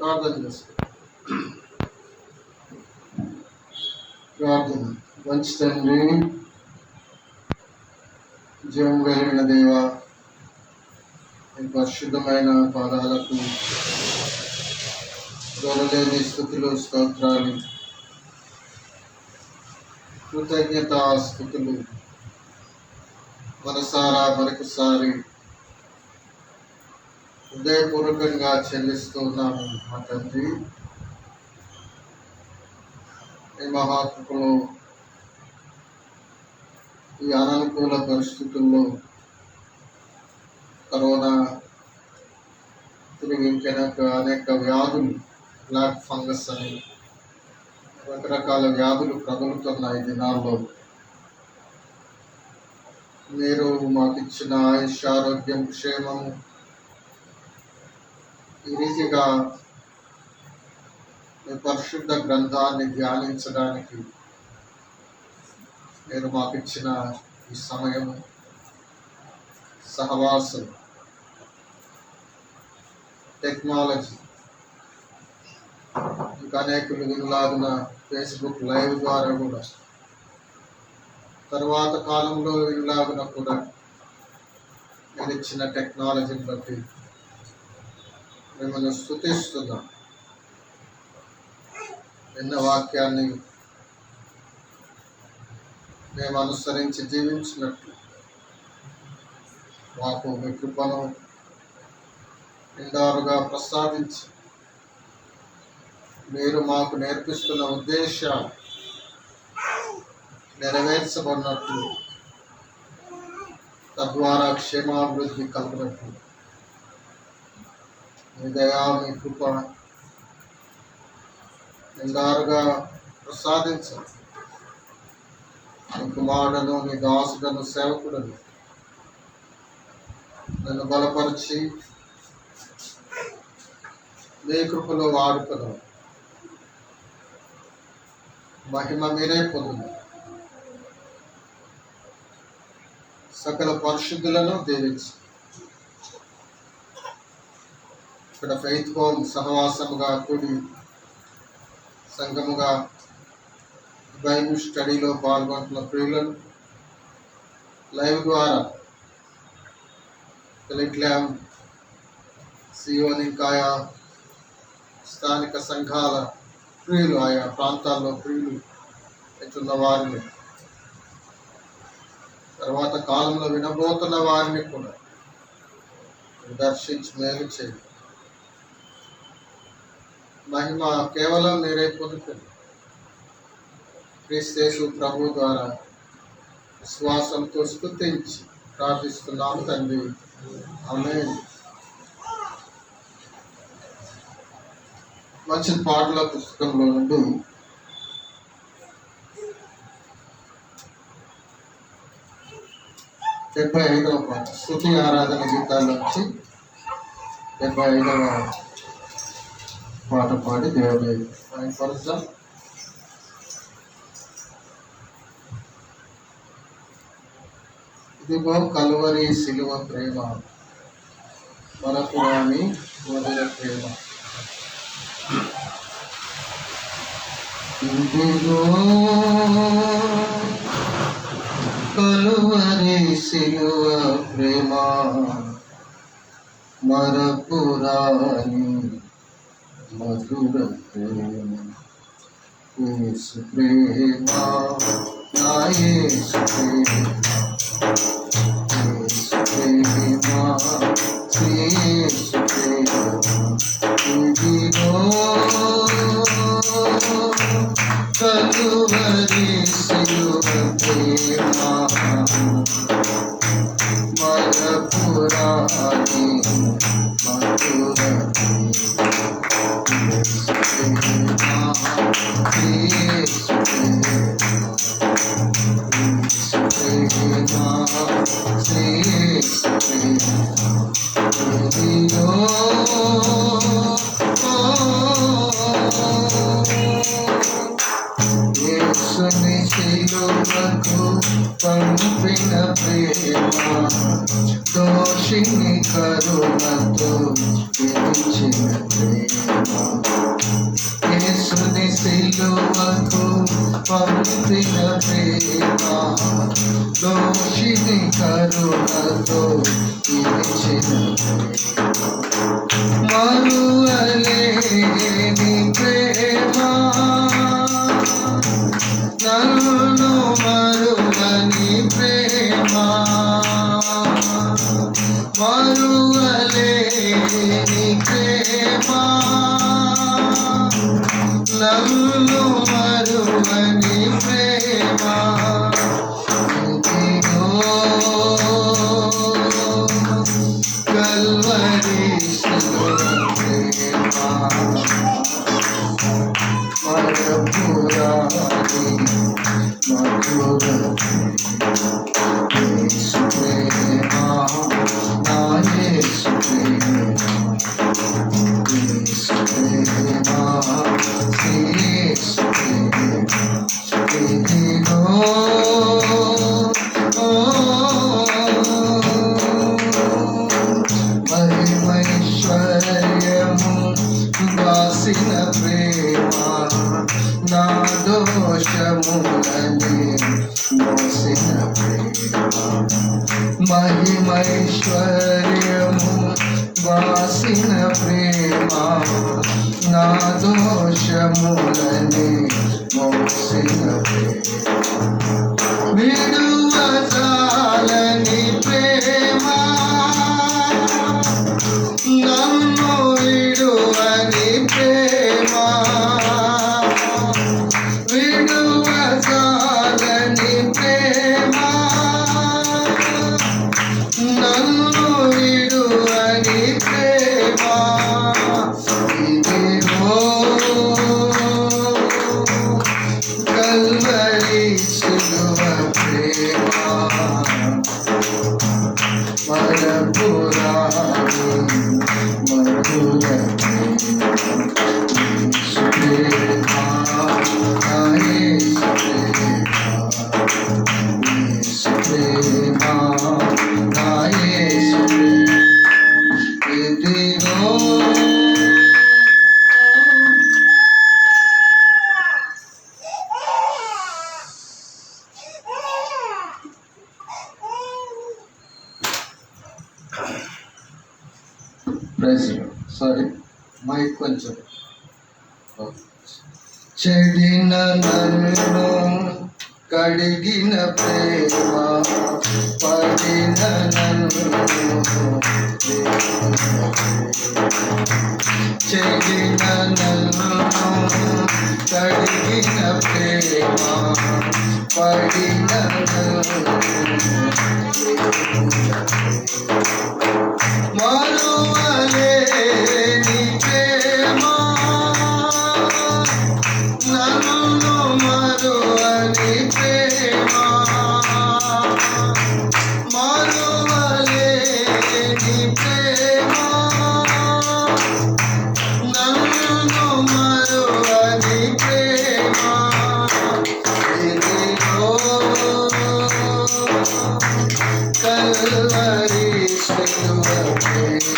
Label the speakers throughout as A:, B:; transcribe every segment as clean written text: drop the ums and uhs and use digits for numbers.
A: ప్రార్థన చేసుకో. ప్రార్థన. మంచి తండ్రి, జీవం కలిగిన దేవ, మీ పరిశుద్ధమైన పాదాలకు దొరలేని స్థుతులు, స్తోత్రాలు, కృతజ్ఞత స్థుతులు మనసారా మరొకసారి హృదయపూర్వకంగా చెల్లిస్తున్నాము. మా తండ్రి, ఈ మహాకృపలో ఈ అననుకూల పరిస్థితుల్లో కరోనా తిరిగి అనేక వ్యాధులు, బ్లాక్ ఫంగస్ అని రకరకాల వ్యాధులు ప్రబలుతున్న ఈ దినాల్లో మీరు మాకు ఇచ్చిన ఆయుష్, ఆరోగ్యం, క్షేమము, ఈ రీతిగా మీ పరిశుద్ధ గ్రంథాన్ని ధ్యానించడానికి మీరు మాకు ఇచ్చిన ఈ సమయము, సహవాసం, టెక్నాలజీ, ఇంకా అనేకులు వినలాగిన ఫేస్బుక్ లైవ్ ద్వారా కూడా, తర్వాత కాలంలో వినలాగిన కూడా మీరు ఇచ్చిన టెక్నాలజీని బట్టి మిమ్మల్ని స్తుతిస్తున్నాం. విన్న వాక్యాన్ని మేము అనుసరించి జీవించినట్లు మాకు మీ కృపను నిండారుగా ప్రసాదించి, మీరు మాకు నేర్పిస్తున్న ఉద్దేశాలు నెరవేర్చబడినట్లు, తద్వారా క్షేమాభివృద్ధి కలుగునట్లు మీ దయా, మీ కృప నిండారుగా ప్రసాదించండి. మీ కుమారులను, మీ దాసులను, సేవకులను నన్ను బలపరిచి మీ కృపలో వాడుకను మహిమ మీరే పొందును. సకల పరిశుద్ధులను దీవించి ఇక్కడ ఫెయిత్ హోమ్ సహవాసముగా కూడి సంఘముగా బైబిల్ స్టడీలో పాల్గొంటున్న ప్రియులను, లైవ్ ద్వారా టెలిగ్రామ్, సియోన్, ఇంకా ఆయా స్థానిక సంఘాల ప్రియులు, ఆయా ప్రాంతాల్లో ప్రియులు ఎత్తున్న వారిని, తర్వాత కాలంలో వినబోతున్న వారిని కూడా దర్శించి మేలు చేయండి. మహిమ కేవలం మీరే పొందుతుంది. క్రీస్తు యేసు ప్రభు ద్వారా విశ్వాసంతో స్తుతించి ప్రార్థిస్తున్నాము తండ్రి, ఆమేన్. మంచి పాటల పుస్తకంలో నుండి 75వ పాట, స్తుతి ఆరాధన గీతాల్లోంచి 75వ పాట పాడి దేవుడి పరుద్దాం. ఇదిగో కలువరి సిలువ ప్రేమ, మరపురాని మధుర ప్రేమ. ఇదిగో కలువరి సిలువ ప్రేమ, మరపురాని మధుర ప్రేమ. యేసు ప్రేమ, నా యేసు ప్రేమ, యేసు ప్రేమ, శ్రీ యేసు ప్రేమ. ఇదిగో కలువరి సిలువ ప్రేమ, మరపురాని మధుర పంపిన ప్రేమ, దోషిని కరుణతో విడిచిన ప్రేమ యేసుని సిలువకు పంపిన ప్రేమ దోషిని కరుణతో ఇచ్చిన ప్రేమ మరువలేని ప్రేమ నన్ను మరువని ప్రేమ మరువలేని ప్రేమ నన్ను మరువని ప్రేమ ఇదిగో కల్వరి శిలువ ప్రేమ మరపురాని మధుర యేసు ప్రేమ నా యేసు ప్రేమ యేసు ప్రేమ యేసు ప్రేమ ఇదిగో మహిమైశ్వర్యము వాసిన ప్రేమ నా దోషములని మోసిన ప్రేమ మహిమైశ్వర్యము వాసిన ప్రేమ నా దోషములని మోసిన ప్రేమ విడువజాలని ప్రేమ నన్ను విడువని ప్రేమ విడువజాలని ప్రేమ నన్ను విడువని ప్రేమ ఇదిగో కల్వరి శిలువ ప్రేమ మరపురాని మధుర యేసు ప్రేమ యేసు ప్రేమ యేసు ప్రేమ ఇదిగో సారీ మైక్ కొంచెం చెడిన నన్ను కడిగిన ప్రేమ పడిన నన్ను చెడిన నన్ను కడిగిన ప్రేమ పడిన మరువలేని ప్రేమ నన్ను మరువని ప్రేమ మరువలేని ప్రేమ నన్ను మరువని ప్రేమ ఇదిగో కల్వరి శిలువ ప్రేమ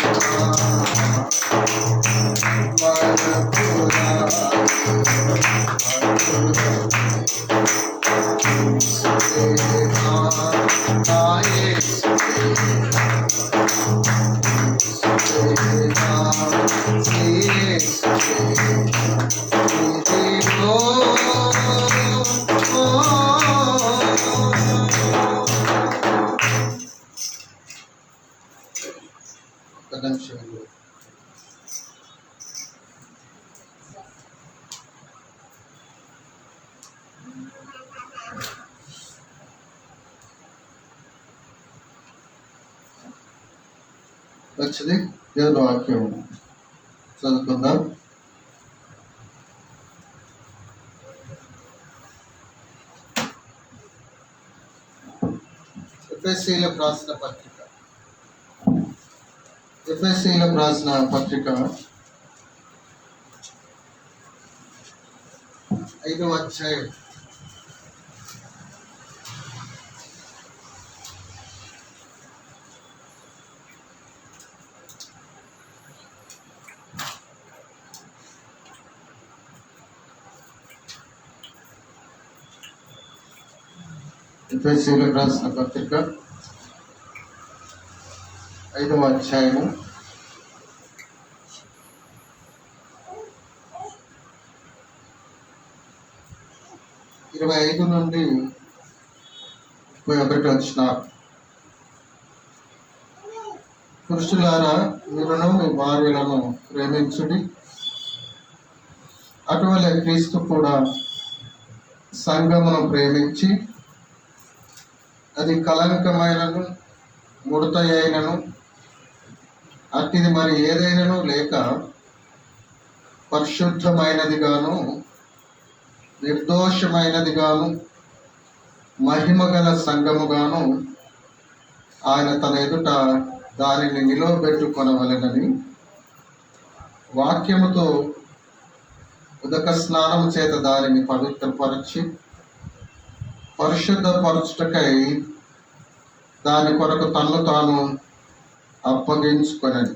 A: వచ్చింది దేవుని వాక్యం చదువుకుందాం. ఎఫెసీయులకు రాసిన పత్రిక 5వ అధ్యాయం ఎఫెసీయులకు రాసిన పత్రిక 5వ అధ్యాయము 25 నుండి 31 వచనాలు. పురుషులారా, మీరును మీ భార్యలను ప్రేమించుడి. అటువలే క్రీస్తు కూడా సంఘమును ప్రేమించి అది కళంకమైనను ముడత అయినను అట్టిది మరి ఏదైనాను లేక పరిశుద్ధమైనదిగాను నిర్దోషమైనదిగాను మహిమగల సంఘముగాను ఆయన తన ఎదుట దానిని నిలవబెట్టుకొనవలెనని వాక్యముతో ఉదక స్నానము చేత దానిని పవిత్రపరచి పరిశుద్ధపరచుటకై దాని కొరకు తన్ను తాను అప్పగించుకొనని.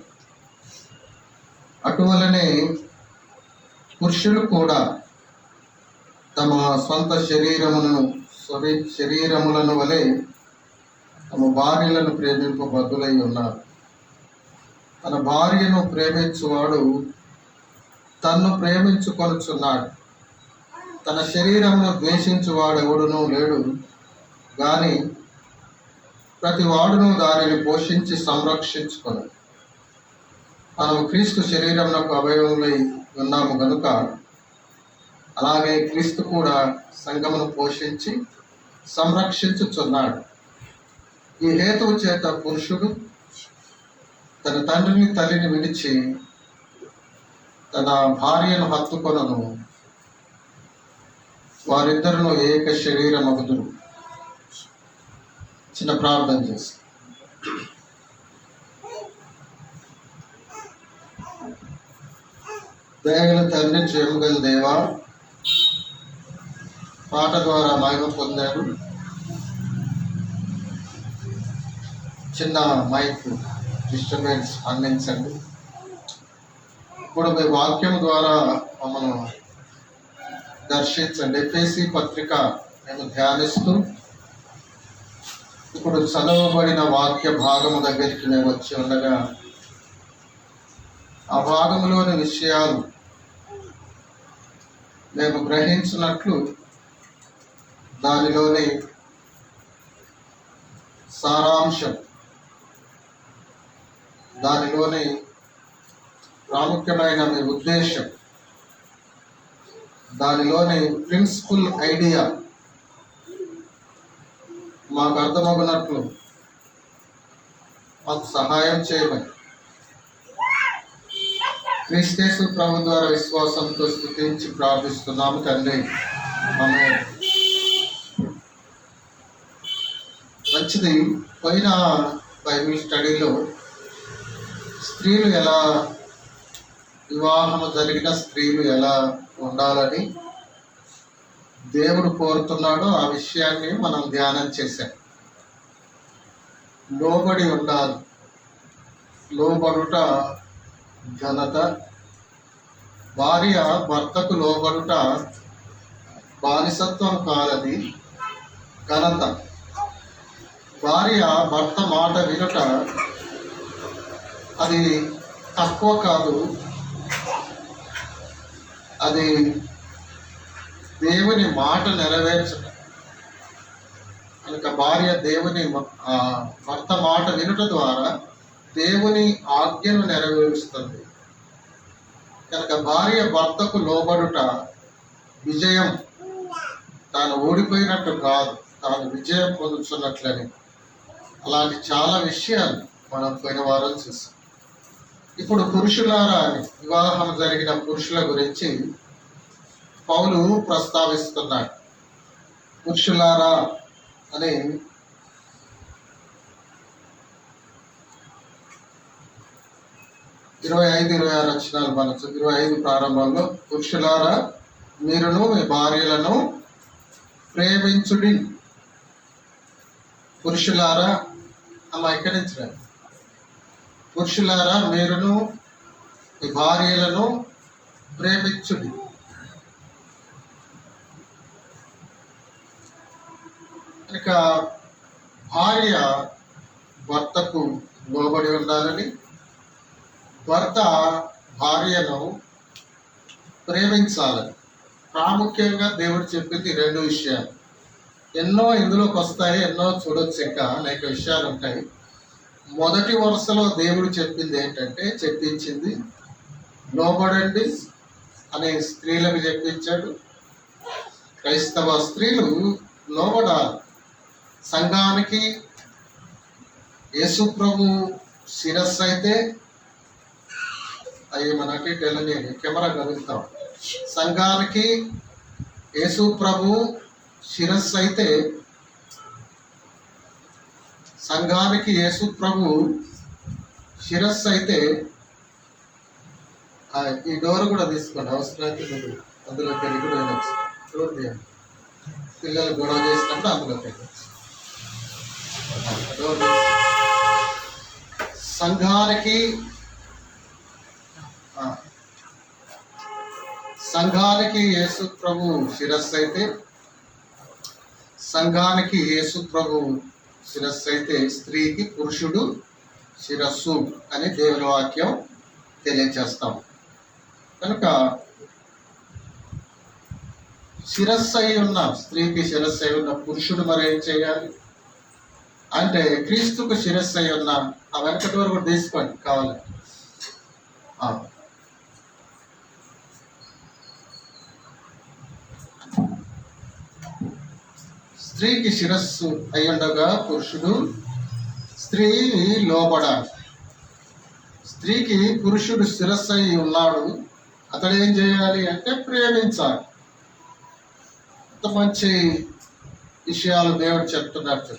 A: అటువలనే పురుషులు కూడా తమ సొంత శరీరములను వలె తమ భార్యలను ప్రేమింపబద్దులై ఉన్నారు. తన భార్యను ప్రేమించువాడు తన్ను ప్రేమించుకొనుచున్నాడు. తన శరీరమును ద్వేషించువాడు ఎవడునూ లేడు గాని ప్రతి వాడును దానిని పోషించి సంరక్షించుకొను. మనము క్రీస్తు శరీరమునకు అవయవములై ఉన్నాము గనుక అలాగే క్రీస్తు కూడా సంఘమును పోషించి సంరక్షించుచున్నాడు. ఈ హేతువు చేత పురుషుడు తన తండ్రిని తల్లిని విడిచి తన భార్యను హత్తుకొనను, వారిద్దరును ఏక శరీరమగుదురు. చిన్న ప్రార్థన చేసి దయగల తండ్రి, ప్రేమగల దేవా, పాట ద్వారా మహిమ పొందారు. చిన్న మైక్ డిస్టర్బెన్స్ అందించండి. ఇప్పుడు మీ వాక్యం ద్వారా మమ్మల్ని దర్శించండి. ఎఫెసీ పత్రిక మేము ధ్యానిస్తూ ఇప్పుడు చదవబడిన వాక్య భాగము దగ్గరికి మేము వచ్చి ఉండగా ఆ భాగంలోని విషయాలు మేము గ్రహించినట్లు దానిలోని సారాంశం, దానిలోని ప్రాముఖ్యమైన మీ ఉద్దేశం, దానిలోని ప్రిన్సిపల్ ఐడియా మాకు అర్థమవునట్లు మాకు సహాయం చేయమని క్రీస్తు ప్రభు ద్వారా విశ్వాసంతో స్తుతించి ప్రార్థిస్తున్నాము తండ్రి. ఆమేన్. మంచిది. పోయిన బైబిల్ స్టడీలో స్త్రీలు ఎలా, వివాహము జరిగిన స్త్రీలు ఎలా ఉండాలని దేవుడు కోరుతున్నాడో ఆ విషయాన్ని మనం ధ్యానం చేశాం. లోబడి ఉండాలి. లోబడుట ఘనత. భార్య భర్తకు లోబడుట బానిసత్వం కాదది ఘనత. భార్య భర్త మాట వినుట అది తక్కువ కాదు, అది దేవుని మాట నెరవేర్చడం. కనుక భార్య దేవుని భర్త మాట వినుట ద్వారా దేవుని ఆజ్ఞను నెరవేరుస్తుంది. కనుక భార్య భర్తకు లోబడుట విజయం. తాను ఓడిపోయినట్టు కాదు, తాను విజయం పొందుతున్నట్లని. అలాంటి చాలా విషయాలు మనం పోయిన వారం చూసాం. ఇప్పుడు పురుషులారా అని, వివాహం జరిగిన పురుషుల గురించి పౌలు ప్రస్తావిస్తున్నాడు. పురుషులారా అని 25-26 వచనాలు మనం 25 ప్రారంభంలో, పురుషులారా మీరును మీ భార్యలను ప్రేమించుడి. పురుషులారా అమ్మ ఇక్కడి నుంచి రండి. పురుషులారా మీరును మీ భార్యలను ప్రేమించుడి. ఇక భార్య భర్తకు లోబడి ఉండాలని, భర్త భార్యను ప్రేమించాలని ప్రాముఖ్యంగా దేవుడు చెప్పింది రెండు విషయాలు. ఎన్నో ఇందులోకి వస్తాయి, ఎన్నో చూడొచ్చు, ఇంకా అనేక విషయాలు ఉంటాయి. మొదటి వరుసలో దేవుడు చెప్పింది ఏంటంటే, చెప్పించింది లోబడండి అనే స్త్రీలకు చెప్పించాడు. క్రైస్తవ స్త్రీలు లోబడాలి. సంఘానికి యేసు ప్రభు శిరస్సు అయితే, అవి మనకి టెలిని కెమెరా కలుగుతాం. సంఘానికి యేసు ప్రభు శిరస్సు అయితే, సంఘానికి యేసు ప్రభు శిరస్సు అయితే, ఈ డోర్ కూడా తీసుకోండి, అవసరమైతే మీరు అందులోకి వెళ్ళి కూడా వెళ్ళచ్చు. డోర్ తీయండి, పిల్లలు గొడవ చేసినప్పుడు అందులోకి వెళ్ళచ్చు. డోర్ సంఘానికి యేసు ప్రభు శిరస్సు అయితే, సంఘానికి యేసు ప్రభు శిరస్సు అయితే, స్త్రీకి పురుషుడు శిరస్సు అని దేవుని వాక్యం తెలియజేస్తాం. కనుక శిరస్సు అయి ఉన్న స్త్రీకి శిరస్సు అయి ఉన్న పురుషుడు మరి ఏం చేయాలి అంటే, క్రీస్తుకు శిరస్సు అయి ఉన్న ఆ వెనకటి వరకు తీసుకోండి కావాలి. స్త్రీకి శిరస్సు అయ్యుండగా పురుషుడు స్త్రీ లోబడాలి. స్త్రీకి పురుషుడు శిరస్సు అయి ఉన్నాడు, అతడు ఏం చేయాలి అంటే ప్రేమించాలి. అంత మంచి విషయాలు దేవుడు చెప్తున్నట్టు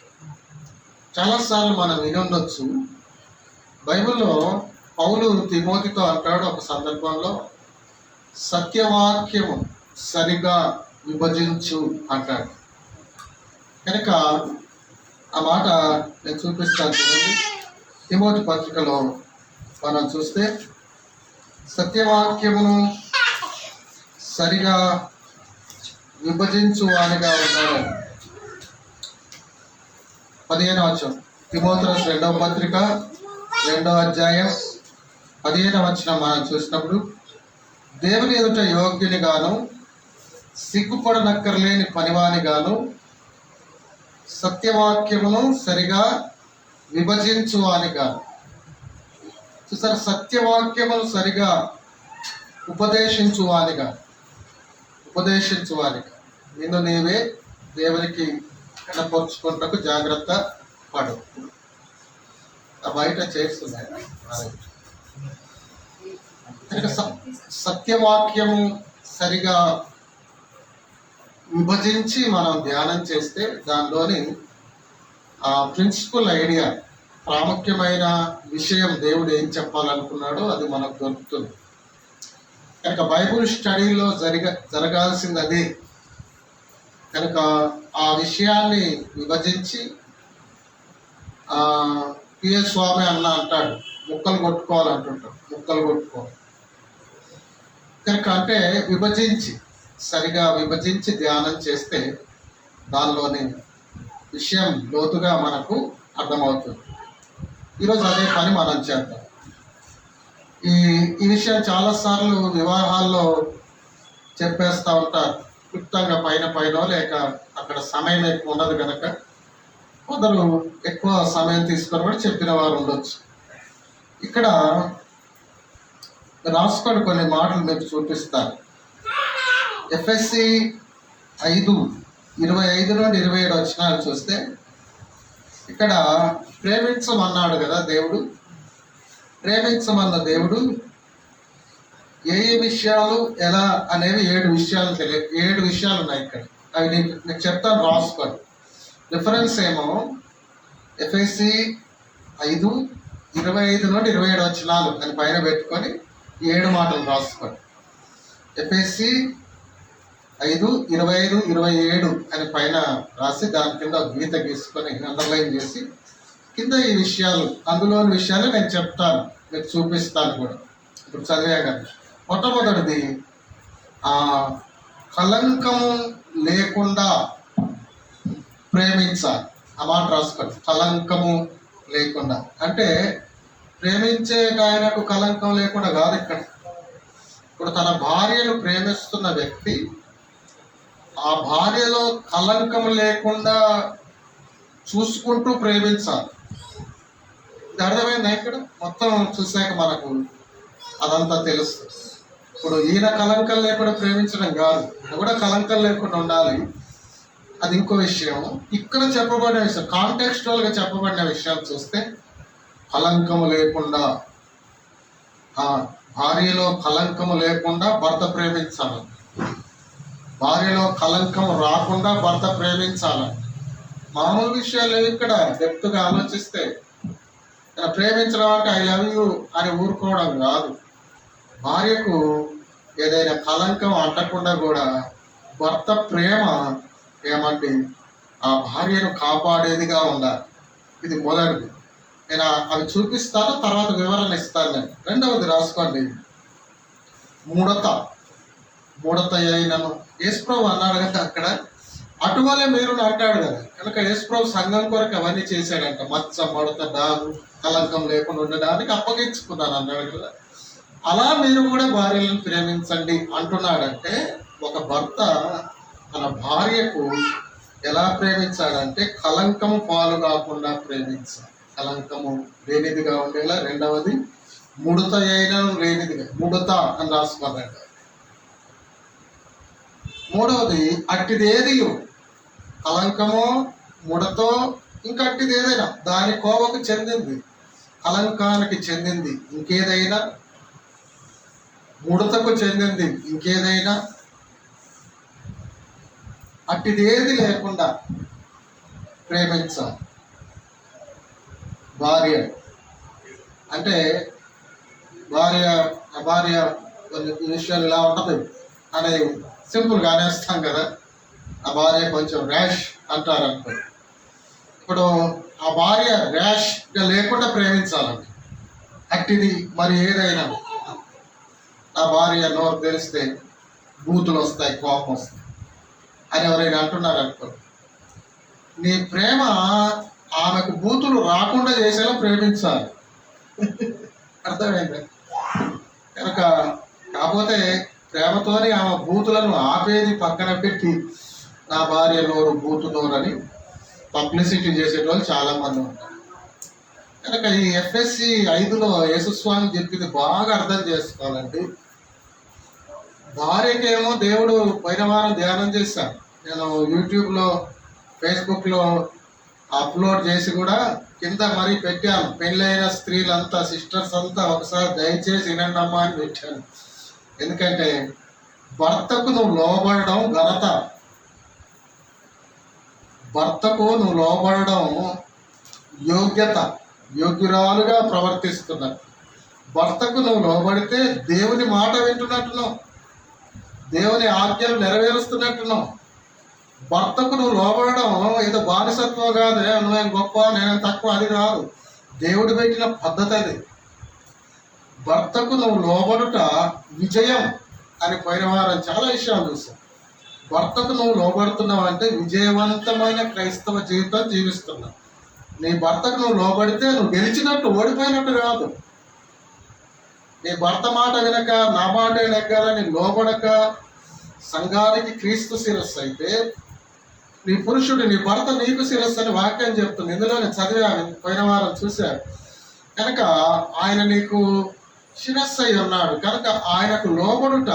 A: చాలాసార్లు మనం విని ఉండొచ్చు. బైబిల్లో పౌలు తిమోతితో అంటాడు ఒక సందర్భంలో, సత్యవాక్యము సరిగా విభజించు అంటాడు. కనుక ఆ మాట నేను చూపిస్తాను చూడండి. తిమోతి పత్రికలో మనం చూస్తే, సత్యవాక్యమును సరిగా విభజించు వానిగా ఉన్నాడు. 15వ వచనం, తిమోతి రాసిన 2వ పత్రిక 2వ అధ్యాయం 15వ వచనం మనం చూసినప్పుడు, దేవుని ఎదుట యోగ్యుని గాను సిగ్గుపడనక్కర్లేని పనివాని గాను సత్యవాక్యమును సరిగా విభజించువానిగా. చూసారు, సత్యవాక్యమును సరిగా ఉపదేశించువానిగా నిన్ను నీవే దేవునికి కనపరుచుకుంటకు జాగ్రత్త పడు. బయట చేస్తున్నాయి. సత్యవాక్యము సరిగా విభజించి మనం ధ్యానం చేస్తే దానిలోని ప్రిన్సిపల్ ఐడియా, ప్రాముఖ్యమైన విషయం దేవుడు ఏం చెప్పాలనుకున్నాడో అది మనకు దొరుకుతుంది. కనుక బైబుల్ స్టడీలో జరగాల్సింది అదే. కనుక ఆ విషయాన్ని విభజించి పిఎస్ స్వామి అంటాడు, ముక్కలు కొట్టుకోవాలంటుంటాడు, ముక్కలు కొట్టుకోవాలి. కనుక అంటే సరిగా విభజించి ధ్యానం చేస్తే దానిలోని విషయం లోతుగా మనకు అర్థమవుతుంది. ఈరోజు అదే పని మనం చేద్దాం. ఈ విషయం చాలాసార్లు వివాహాల్లో చెప్పేస్తూ ఉంటారు, క్లుప్తంగా పైన లేక అక్కడ సమయం ఎక్కువ ఉండదు కనుక కొందరు ఎక్కువ సమయం తీసుకొని కూడా చెప్పిన వారు ఉండొచ్చు. ఇక్కడ రాసుకొని కొన్ని మాటలు మీకు చూపిస్తాను. ఎఫ్ఎస్సి 5:25 నుండి 27 వచనాలు చూస్తే, ఇక్కడ ప్రేమించమన్నాడు కదా దేవుడు. ప్రేమించమన్న దేవుడు ఏ విషయాలు ఎలా అనేవి 7 విషయాలు 7 విషయాలు ఉన్నాయి ఇక్కడ. అవి నీకు చెప్తాను, రాసుకోండి. రిఫరెన్స్ ఏమో ఎఫ్ఎస్సి 5:25 నుండి 27 వచనాలు అని పైన పెట్టుకొని 7 మాటలు రాసుకోండి. ఎఫ్ఎస్సి 5:25, 27 అని పైన రాసి దాని కింద గీత గీసుకొని అండర్లైన్ చేసి కింద ఈ విషయాలు, అందులోని విషయాలు నేను చెప్తాను, మీకు చూపిస్తాను కూడా. ఇప్పుడు చదివాగా మొట్టమొదటిది, కలంకము లేకుండా ప్రేమించాలి. ఆ మాట రాసుకోండి, కలంకము లేకుండా. అంటే ప్రేమించే ఆయనకు కలంకం లేకుండా కాదు ఇక్కడ. ఇప్పుడు తన భార్యను ప్రేమిస్తున్న వ్యక్తి ఆ భార్యలో కలంకం లేకుండా చూసుకుంటూ ప్రేమించాలి. ఇది అర్థమైందా? ఇక్కడ మొత్తం చూసాక మనకు అదంతా తెలుస్తుంది. ఇప్పుడు ఈయన కలంకం లేకుండా ప్రేమించడం కాదు, ఈయన కూడా కలంకం లేకుండా ఉండాలి, అది ఇంకో విషయం. ఇక్కడ చెప్పబడిన విషయం, కాంటెక్స్చువల్ గా చెప్పబడిన విషయాలు చూస్తే కలంకము లేకుండా, ఆ భార్యలో కలంకము లేకుండా భర్త ప్రేమించాలి, భార్యలో కలంకం రాకుండా భర్త ప్రేమించాలి. మామూలు విషయాలు ఇక్కడ డెప్త్గా ఆలోచిస్తే ప్రేమించడం అంటే ఐ లవ్ యూ అని ఊరుకోవడం కాదు. భార్యకు ఏదైనా కలంకం అంటకుండా కూడా భర్త ప్రేమ ఏమంటే ఆ భార్యను కాపాడేదిగా ఉండాలి. ఇది మొదటిది. నేను అవి చూపిస్తాను, తర్వాత వివరణ ఇస్తాను. నేను రెండవది రాసుకోండి, మూడత అయినను. యేసుప్రభు అన్నాడు కదా అక్కడ, అటువలే మీరు అంటాడు కదా. కనుక యేసుప్రభు సంఘం కొరకు అవన్నీ చేశాడంట. మచ్చ, మడత, డాగు, కలంకం లేకుండా ఉండడానికి అప్పగించుకున్నాను అన్నాడు కదా. అలా మీరు కూడా భార్యలను ప్రేమించండి అంటున్నాడంటే, ఒక భర్త తన భార్యకు ఎలా ప్రేమించాడంటే కలంకము పాలు కాకుండా ప్రేమించాలి, కలంకము లేనిదిగా ఉండేలా. రెండవది ముడత అయినా లేనిదిగా, ముడత అని రాసుకోవాలంట. మూడవది అట్టిదేది, కలంకమో ముడతో ఇంకా అట్టిది ఏదైనా దాని కోవకు చెందింది, కలంకానికి చెందింది ఇంకేదైనా, ముడతకు చెందింది ఇంకేదైనా, అట్టిదేది లేకుండా ప్రేమించాలి భార్య. అంటే భార్య కొన్ని విషయాలు ఇలా ఉంటుంది అని సింపుల్గా అనేస్తాం కదా. ఆ భార్య కొంచెం ర్యాష్ అంటారు అనుకో. ఇప్పుడు ఆ భార్య ర్యాష్గా లేకుండా ప్రేమించాలండి. అట్టిది మరి ఏదైనా, ఆ భార్య నోరు తెలిస్తే బూతులు వస్తాయి, కోపం వస్తాయి అని ఎవరైనా అంటున్నారు అనుకో, నీ ప్రేమ ఆమెకు బూతులు రాకుండా చేసేలా ప్రేమించాలి. అర్థమైంది? కనుక కాకపోతే ప్రేమతోనే ఆమె బూతులను ఆపేది పక్కన పెట్టి, నా భార్య నోరు బూతు నోరు అని పబ్లిసిటీ చేసేటోళ్ళు చాలా మంది ఉంటారు. కనుక ఈ ఎఫ్ఎస్సి 5లో యేసుస్వామి చెప్పింది బాగా అర్థం చేసుకోవాలండి. భార్యకేమో దేవుడు పోయిన వారం ధ్యానం చేశాను నేను, యూట్యూబ్లో ఫేస్బుక్లో అప్లోడ్ చేసి కూడా కింద మరీ పెట్టాను. పెళ్ళైన స్త్రీలంతా, సిస్టర్స్ అంతా ఒకసారి దయచేసి వినండి అమ్మా అని పెట్టాను. ఎందుకంటే భర్తకు నువ్వు లోబడడం ఘనత, భర్తకు నువ్వు లోబడడం యోగ్యత, యోగ్యురాలుగా ప్రవర్తిస్తున్నట్టు. భర్తకు నువ్వు లోబడితే దేవుని మాట వింటున్నట్టున్నావు, దేవుని ఆజ్ఞలు నెరవేరుస్తున్నట్టున్నావు. భర్తకు నువ్వు లోబడడం ఏదో బానిసత్వం కాదు, నువ్వేం గొప్ప నేనేం తక్కువ, అది కాదు. దేవుడు పెట్టిన పద్ధతి అది. భర్తకు నువ్వు లోబడుట విజయం అని పోయిన వారం చాలా విషయాలు చూసాం. భర్తకు నువ్వు లోబడుతున్నావు అంటే విజయవంతమైన క్రైస్తవ జీవితం జీవిస్తున్నావు. నీ భర్తకు నువ్వు లోబడితే నువ్వు గెలిచినట్టు, ఓడిపోయినట్టు కాదు. నీ భర్త మాట వినక నా మాటే నెగ్గాలని లోబడక సంఘానికి క్రీస్తు శిరస్సు అయితే, నీ పురుషుడు, నీ భర్త నీకు శిరస్సు అని వాక్యం చెప్తుంది. ఇందులోనే చదివాను, పోయిన వారం చూశాను. కనుక ఆయన నీకు శిరస్సు అయి ఉన్నాడు. కనుక ఆయనకు లోబడుట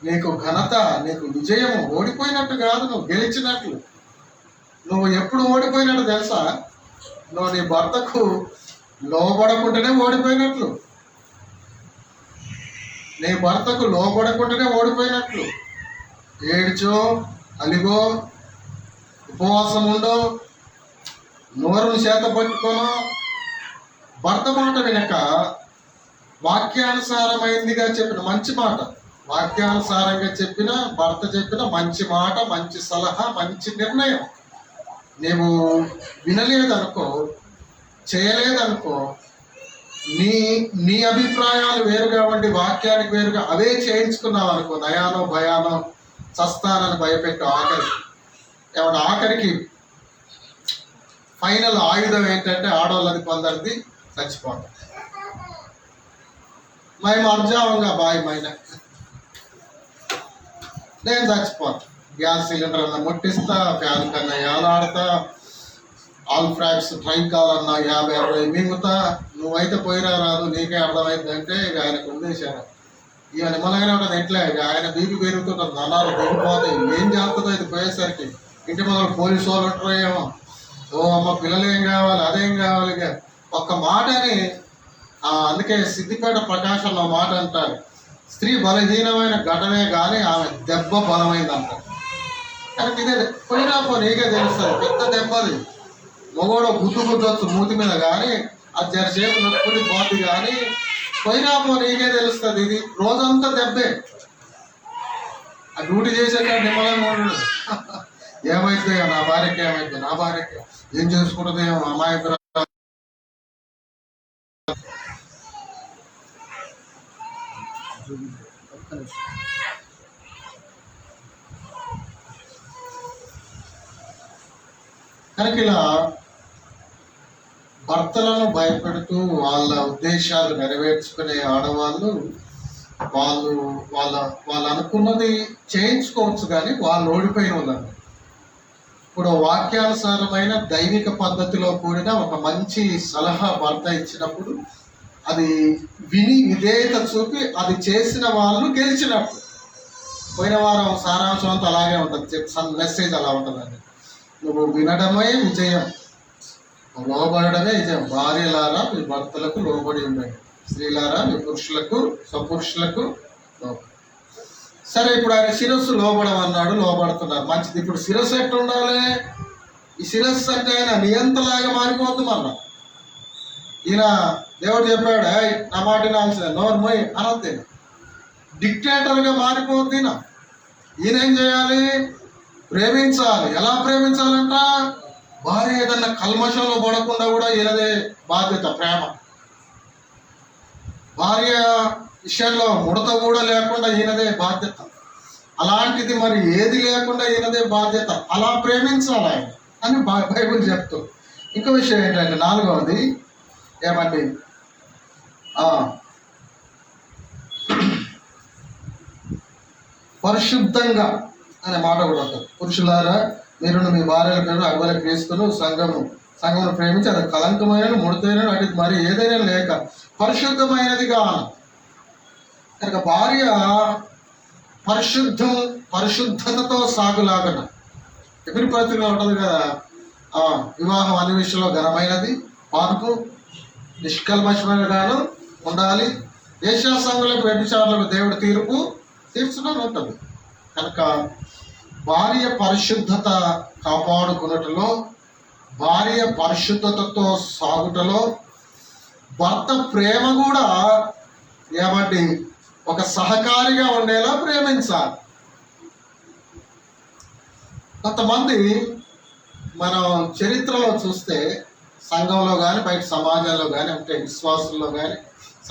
A: నీకు ఘనత, నీకు విజయము. ఓడిపోయినట్టు కాదు, నువ్వు గెలిచినట్లు. నువ్వు ఎప్పుడు ఓడిపోయినట్టు తెలుసా? నువ్వు నీ భర్తకు లోబడకుండానే ఓడిపోయినట్లు, నీ భర్తకు లోబడకుండానే ఓడిపోయినట్లు. ఏడ్చో, అలిగో, ఉపవాసం ఉండో, నోరును చేత పట్టుకోనో, భర్త మాట వినక వాక్యానుసారమైందిగా చెప్పిన మంచి మాట, వాక్యానుసారంగా చెప్పిన భర్త చెప్పిన మంచి మాట, మంచి సలహా, మంచి నిర్ణయం నీవు వినలేదనుకో, చేయలేదనుకో, నీ అభిప్రాయాలు వేరుగా ఉండి వాక్యానికి వేరుగా అవే చేయించుకున్నావు అనుకో, నయానో భయానో చస్తానని భయపెట్టు. ఆఖరికి ఫైనల్ ఆయుధం ఏంటంటే ఆడవాళ్ళది కొందరిది చచ్చిపోవడం. మేము అర్జావంగా బాయ్ మైన నేను చచ్చిపోతా, గ్యాస్ సిలిండర్ అన్న ముట్టిస్తా, ఫ్యాన్ కన్నా ఏలాడతా, ఆల్ ఫ్రాక్స్ ట్రై కాలన్నా 50-60 మింగుతా, నువ్వైతే పోయిరా రాదు నీకే అర్థమైంది అంటే ఇక ఆయనకు ఉద్దేశాను. ఇక నిమ్మలంగానే ఉంటుంది ఎట్లా, ఇక ఆయన బీపీ పెరుగుతుంటుంది, నన్నాలు దిగిపోతాయి, ఏం చేస్తుందో ఇది పోయేసరికి. ఇంటి మొదలు పోలీసు వాళ్ళు ఉంటారో ఏమో, ఓ అమ్మ పిల్లలు ఏం కావాలి అదేం కావాలి. ఇక ఒక్క మాటని అందుకే సిద్దిపేట ప్రకాశంలో మాట అంటారు, స్త్రీ బలహీనమైన ఘటనే కానీ ఆమె దెబ్బ బలమైంది అంటారు. కానీ ఇదే పోయినా నీకే తెలుస్తుంది, పెద్ద దెబ్బది. మగోడు గుద్దు మూతి మీద కానీ అది జరసేపు నొప్పుని పోతుంది, కానీ పోయినా నీకే తెలుస్తుంది. ఇది రోజంతా దెబ్బే. ఆ డ్యూటీ చేసేట నిమ్మలంగా ఉండడు. ఏమైతే నా భార్యకి ఏమైతే, నా భార్యకి ఏం చేసుకుంటుంది ఏమో అమాయకురా. కనుక ఇలా భర్తలను భయపెడుతూ వాళ్ళ ఉద్దేశాలు నెరవేర్చుకునే ఆడవాళ్ళు వాళ్ళు అనుకున్నది చేయించుకోవచ్చు, కానీ వాళ్ళు ఓడిపోయిన వాళ్ళని. ఇప్పుడు వాక్యానుసారమైన దైవిక పద్ధతిలో కూడిన ఒక మంచి సలహా భర్త ఇచ్చినప్పుడు అది విని విధేయత చూపి అది చేసిన వాళ్ళు గెలిచినప్పుడు. పోయిన వారం సారాంశం అంతా అలాగే ఉంటుంది, మెసేజ్ అలా ఉంటుందండి. నువ్వు వినడమే విజయం, లోబడమే విజయం. భార్యలారా మీ భర్తలకు లోబడి ఉండండి, స్త్రీలారా మీ పురుషులకు స్వపురుషులకు లోబడి. సరే, ఇప్పుడు ఆయన శిరస్సు లోబడం అన్నాడు, లోబడుతున్నారు, మంచిది. ఇప్పుడు శిరస్సు ఎట్లా ఉండాలి? ఈ శిరస్సు అంటే ఆయన నియంతలాగా మారిపోతుంది అన్న. ఈయన దేవుడు చెప్పాడు, నా మాట వినాల్సిందే, నోరు మొయ్ అనొద్దు. డిక్టేటర్గా మారిపోద్ది. ఈయన ఏం చేయాలి? ప్రేమించాలి. ఎలా ప్రేమించాలంట? భార్య ఏదన్నా కల్మషంలో పడకుండా కూడా ఈయనదే బాధ్యత. ప్రేమ భార్య విషయంలో ముడత కూడా లేకుండా ఈయనదే బాధ్యత. అలాంటిది మరి ఏది లేకుండా ఈయనదే బాధ్యత. అలా ప్రేమించాలి ఆయన అని బైబిల్ చెప్తూ. ఇంకో విషయం ఏంటంటే 4వది ఏమండి, పరిశుద్ధంగా అనే మాట కూడా ఉంటుంది. పురుషులారా మీరు మీ భార్యల పేరు అగ్వల క్రీస్తును సంఘమును ప్రేమించి అది కలంకమైన ముడతైన అది మరి ఏదైనా లేక పరిశుద్ధమైనదిగా. కనుక భార్య పరిశుద్ధతతో సాగులాగన. ఎపిరి పత్రికలో ఉంటుంది కదా, వివాహం అన్ని విషయంలో ఘనమైనది, పార్కు నిష్కల్మషమైనగాను ఉండాలి, దేశాసంగులకు వ్యభిచారులకు దేవుడు తీర్చుకొని ఉంటుంది. కనుక భార్య పరిశుద్ధత కాపాడుకున్నటలో, భార్య పరిశుద్ధతతో సాగుటలో, భర్త ప్రేమ కూడా ఏమంటే ఒక సహకారిగా ఉండేలా ప్రేమించాలి. కొంతమంది మనం చరిత్రలో చూస్తే సంఘంలో కానీ బయట సమాజంలో కానీ అంటే విశ్వాసుల్లో కానీ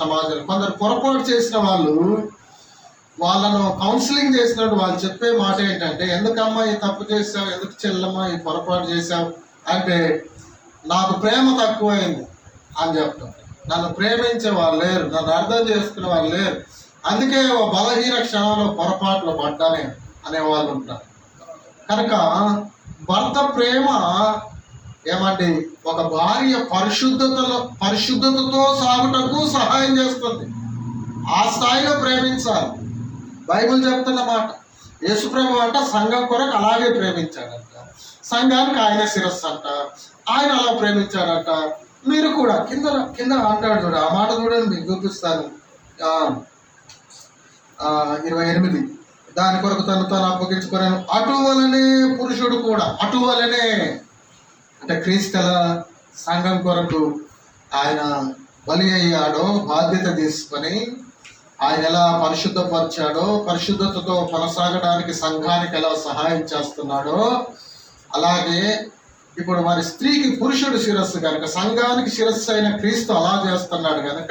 A: సమాజంలో కొందరు పొరపాటు చేసిన వాళ్ళను కౌన్సిలింగ్ చేసినట్టు వాళ్ళు చెప్పే మాట ఏంటంటే, ఎందుకమ్మా ఈ తప్పు చేసావు, ఎందుకు చెల్లమ్మా ఈ పొరపాటు చేసావు అంటే, నాకు ప్రేమ తక్కువైంది అని చెప్తాం. నన్ను ప్రేమించే వాళ్ళు లేరు, నన్ను అర్థం చేసుకునే వాళ్ళు లేరు, అందుకే బలహీన క్షణంలో పొరపాట్లు పడ్డానే అనేవాళ్ళు ఉంటారు. కనుక భర్త ప్రేమ ఏమంటే ఒక భార్య పరిశుద్ధతతో సాగుటకు సహాయం చేస్తుంది. ఆ స్థాయిలో ప్రేమించాలి. బైబిల్ చెప్తున్న మాట. యేసుప్రభు అంట సంఘం కొరకు అలాగే ప్రేమించాడంట, సంఘానికి ఆయన శిరస్సు అంట, ఆయన అలా ప్రేమించాడంట. మీరు కూడా కింద అంటాడు చూడ, ఆ మాట చూడండి, మీకు చూపిస్తాను. 28 దాని కొరకు తను అప్పగించుకున్నాను. అటువలనే పురుషుడు కూడా, అటువలనే అంటే క్రీస్తుల సంఘం కొరకు ఆయన బలి అయ్యాడో, బాధ్యత తీసుకొని ఆయన ఎలా పరిశుద్ధపరిచాడో, పరిశుద్ధతతో కొనసాగడానికి సంఘానికి ఎలా సహాయం చేస్తున్నాడో, అలాగే ఇప్పుడు మరి స్త్రీకి పురుషుడు శిరస్సు కనుక సంఘానికి శిరస్సు అయిన క్రీస్తు అలా చేస్తున్నాడు కనుక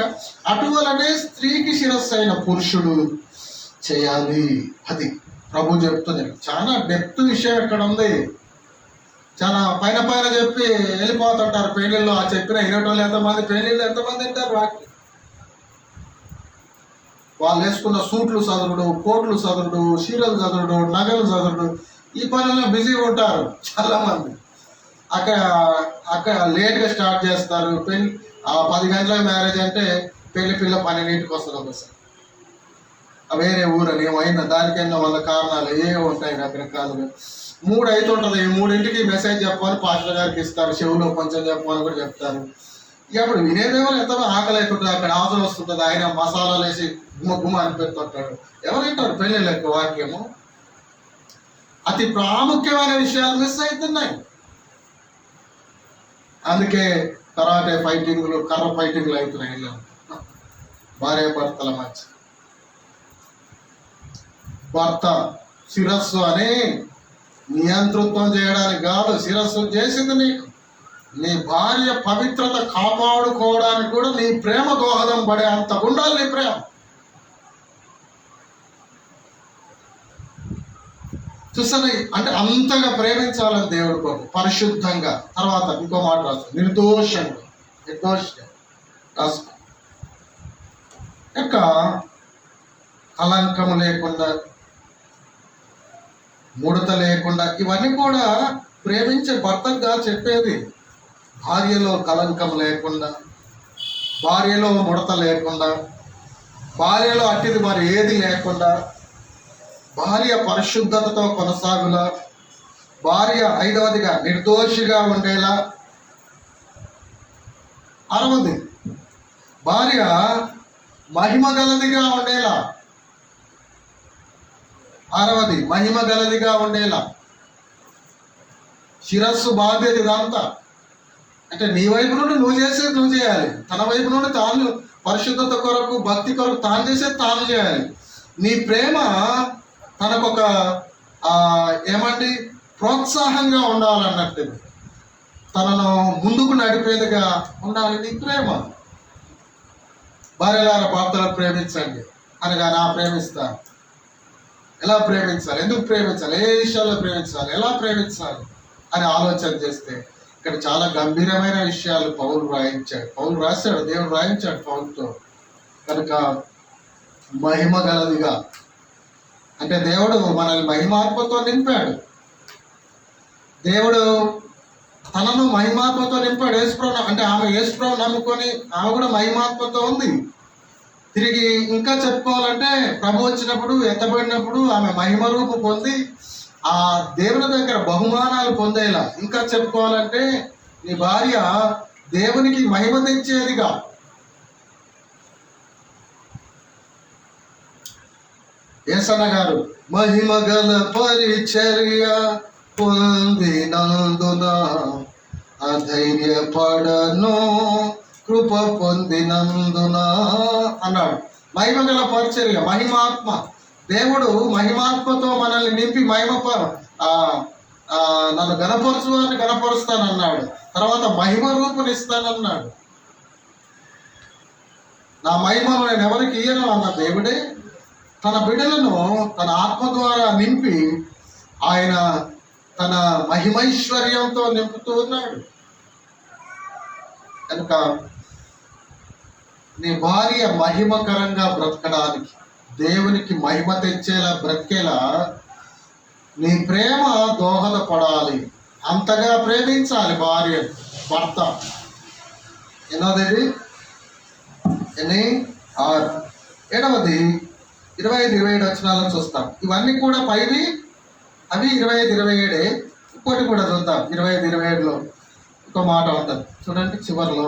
A: అటువలనే స్త్రీకి శిరస్సు అయిన పురుషుడు చేయాలి. అది ప్రభు చెప్తుంది. చాలా డెప్త్ విషయం ఇక్కడ ఉంది. చాలా పైన పైన చెప్పి వెళ్ళిపోతుంటారు పెళ్లిళ్ళు. ఆ చెప్పిన ఇరవై ఎంతమంది పెళ్లిళ్ళు ఎంతమంది తింటారు వాకి. వాళ్ళు వేసుకున్న సూట్లు చదువుడు, కోట్లు చదువుడు, చీరలు చదువుడు, నగలు చదువుడు, ఈ పనుల్లో బిజీగా ఉంటారు చాలా మంది. అక్కడ అక్కడ లేట్గా స్టార్ట్ చేస్తారు. పెళ్లి 10 గంటల మ్యారేజ్ అంటే పెళ్లి పిల్ల 12ంటికి వస్తుంది ఒకసారి. వేరే ఊరని ఏమైనా దానికైనా వాళ్ళ కారణాలు ఏవో ఉంటాయి రకరకాలుగా. 3 అవుతుంటుంది. 3ంటికి మెసేజ్ చెప్పమని పాస్టర్ గారికి ఇస్తారు, చెవులో కొంచెం చెప్పమని కూడా చెప్తారు. ఇక అప్పుడు వినేదేమో ఎంత ఆకలి అవుతుంటుంది, అక్కడ ఆకలి వస్తుంటుంది, ఆయన మసాలాలు వేసి గుమ్మ గుమ్మ అని పెడుతుంటాడు. ఎవరైంటారు పెళ్ళిళ్ళు ఎక్కువ వాక్యము. అతి ప్రాముఖ్యమైన విషయాలు మిస్ అవుతున్నాయి. అందుకే కరాటే ఫైటింగ్లు, కర్ర ఫైటింగ్లు అవుతున్నాయి ఇల్లు, భార్య భర్తల మధ్య. భర్త శిరస్సు అని నియంతృత్వం చేయడానికి కాదు, శిరస్సు చేసింది నీకు. నీ భార్య పవిత్రత కాపాడుకోవడానికి కూడా నీ ప్రేమ దోహదం పడే అంత ఉండాలి నీ ప్రేమ. చూసాను అంటే అంతగా ప్రేమించాలని దేవుడి కొరకు పరిశుద్ధంగా. తర్వాత ఇంకో మాట రాసు, నిర్దోషంగా రాసుకో. యొక్క కలంకము లేకుండా, ముడత లేకుండా, ఇవన్నీ కూడా ప్రేమించే భర్తగా చెప్పేది. భార్యలో కలంకం లేకుండా, భార్యలో ముడత లేకుండా, భార్యలో అట్టిది మరి ఏది లేకుండా, భార్య పరిశుద్ధతతో కొనసాగులా, భార్య 5వదిగా నిర్దోషిగా ఉండేలా, 6వది భార్య మహిమ గలదిగా ఉండేలా, 6వది మహిమ గలదిగా ఉండేలా. శిరస్సు బాధ్యత ఇదంతా. అంటే నీ వైపు నుండి నువ్వు చేసేది నువ్వు చేయాలి, తన వైపు నుండి తాను పరిశుద్ధత కొరకు భక్తి కొరకు తాను చేసేది తాను చేయాలి. నీ ప్రేమ తనకొక ఏమండి ప్రోత్సాహంగా ఉండాలన్నట్టు, తనను ముందుకు నడిపేదిగా ఉండాలి నీ ప్రేమ. భార్యలారా భర్తలు ప్రేమించండి అనగా నా ప్రేమిస్తాను. ఎలా ప్రేమించాలి, ఎందుకు ప్రేమించాలి, ఏ విషయాల్లో ప్రేమించాలి, ఎలా ప్రేమించాలి అని ఆలోచన చేస్తే ఇక్కడ చాలా గంభీరమైన విషయాలు పౌలు రాశాడు, దేవుడు రాయించాడు పౌలుతో. కనుక మహిమ గలదిగా అంటే దేవుడు మనల్ని మహిమాత్మతో నింపాడు. దేవుడు తనను మహిమాత్మతో నింపాడు. యేసుప్రభు అంటే ఆమె యేసుప్రభు నమ్ముకొని ఆమె కూడా మహిమాత్మతో ఉంది. తిరిగి ఇంకా చెప్పుకోవాలంటే ప్రభు వచ్చినప్పుడు ఎత్తబడినప్పుడు ఆమె మహిమ రూపు పొంది ఆ దేవుని దగ్గర బహుమానాలు పొందేలా. ఇంకా చెప్పుకోవాలంటే నీ భార్య దేవునికి మహిమ తెచ్చేదిగా. యేసన్న గారు మహిమ గల పరిచర్య పొందినందున అధైర్యపడను కృప పొందినందున అన్నాడు. మహిమ గల పరిచర్య, మహిమాత్మ. దేవుడు మహిమాత్మతో మనల్ని నింపి నన్ను గణపరచువాన్ని గణపరుస్తానన్నాడు. తర్వాత మహిమ రూపునిస్తానన్నాడు. నా మహిమను నేను ఎవరికి ఇయ్యను అన్న దేవుడే తన బిడ్డలను తన ఆత్మ ద్వారా నింపి ఆయన తన మహిమైశ్వర్యంతో నింపుతూ ఉన్నాడు. కనుక నీ భార్య మహిమకరంగా బ్రతకడానికి, దేవునికి మహిమ తెచ్చేలా బ్రతికేలా నీ ప్రేమ దోహదపడాలి. అంతగా ప్రేమించాలి భార్య భర్త. ఎన్నోది 7వది 25-27 వచనాలను చూస్తాం. ఇవన్నీ కూడా పైవి అవి 25-27. ఇంకోటి కూడా చూద్దాం. 25-27లో ఇంకో మాట ఉంటుంది చూడండి. చివరిలో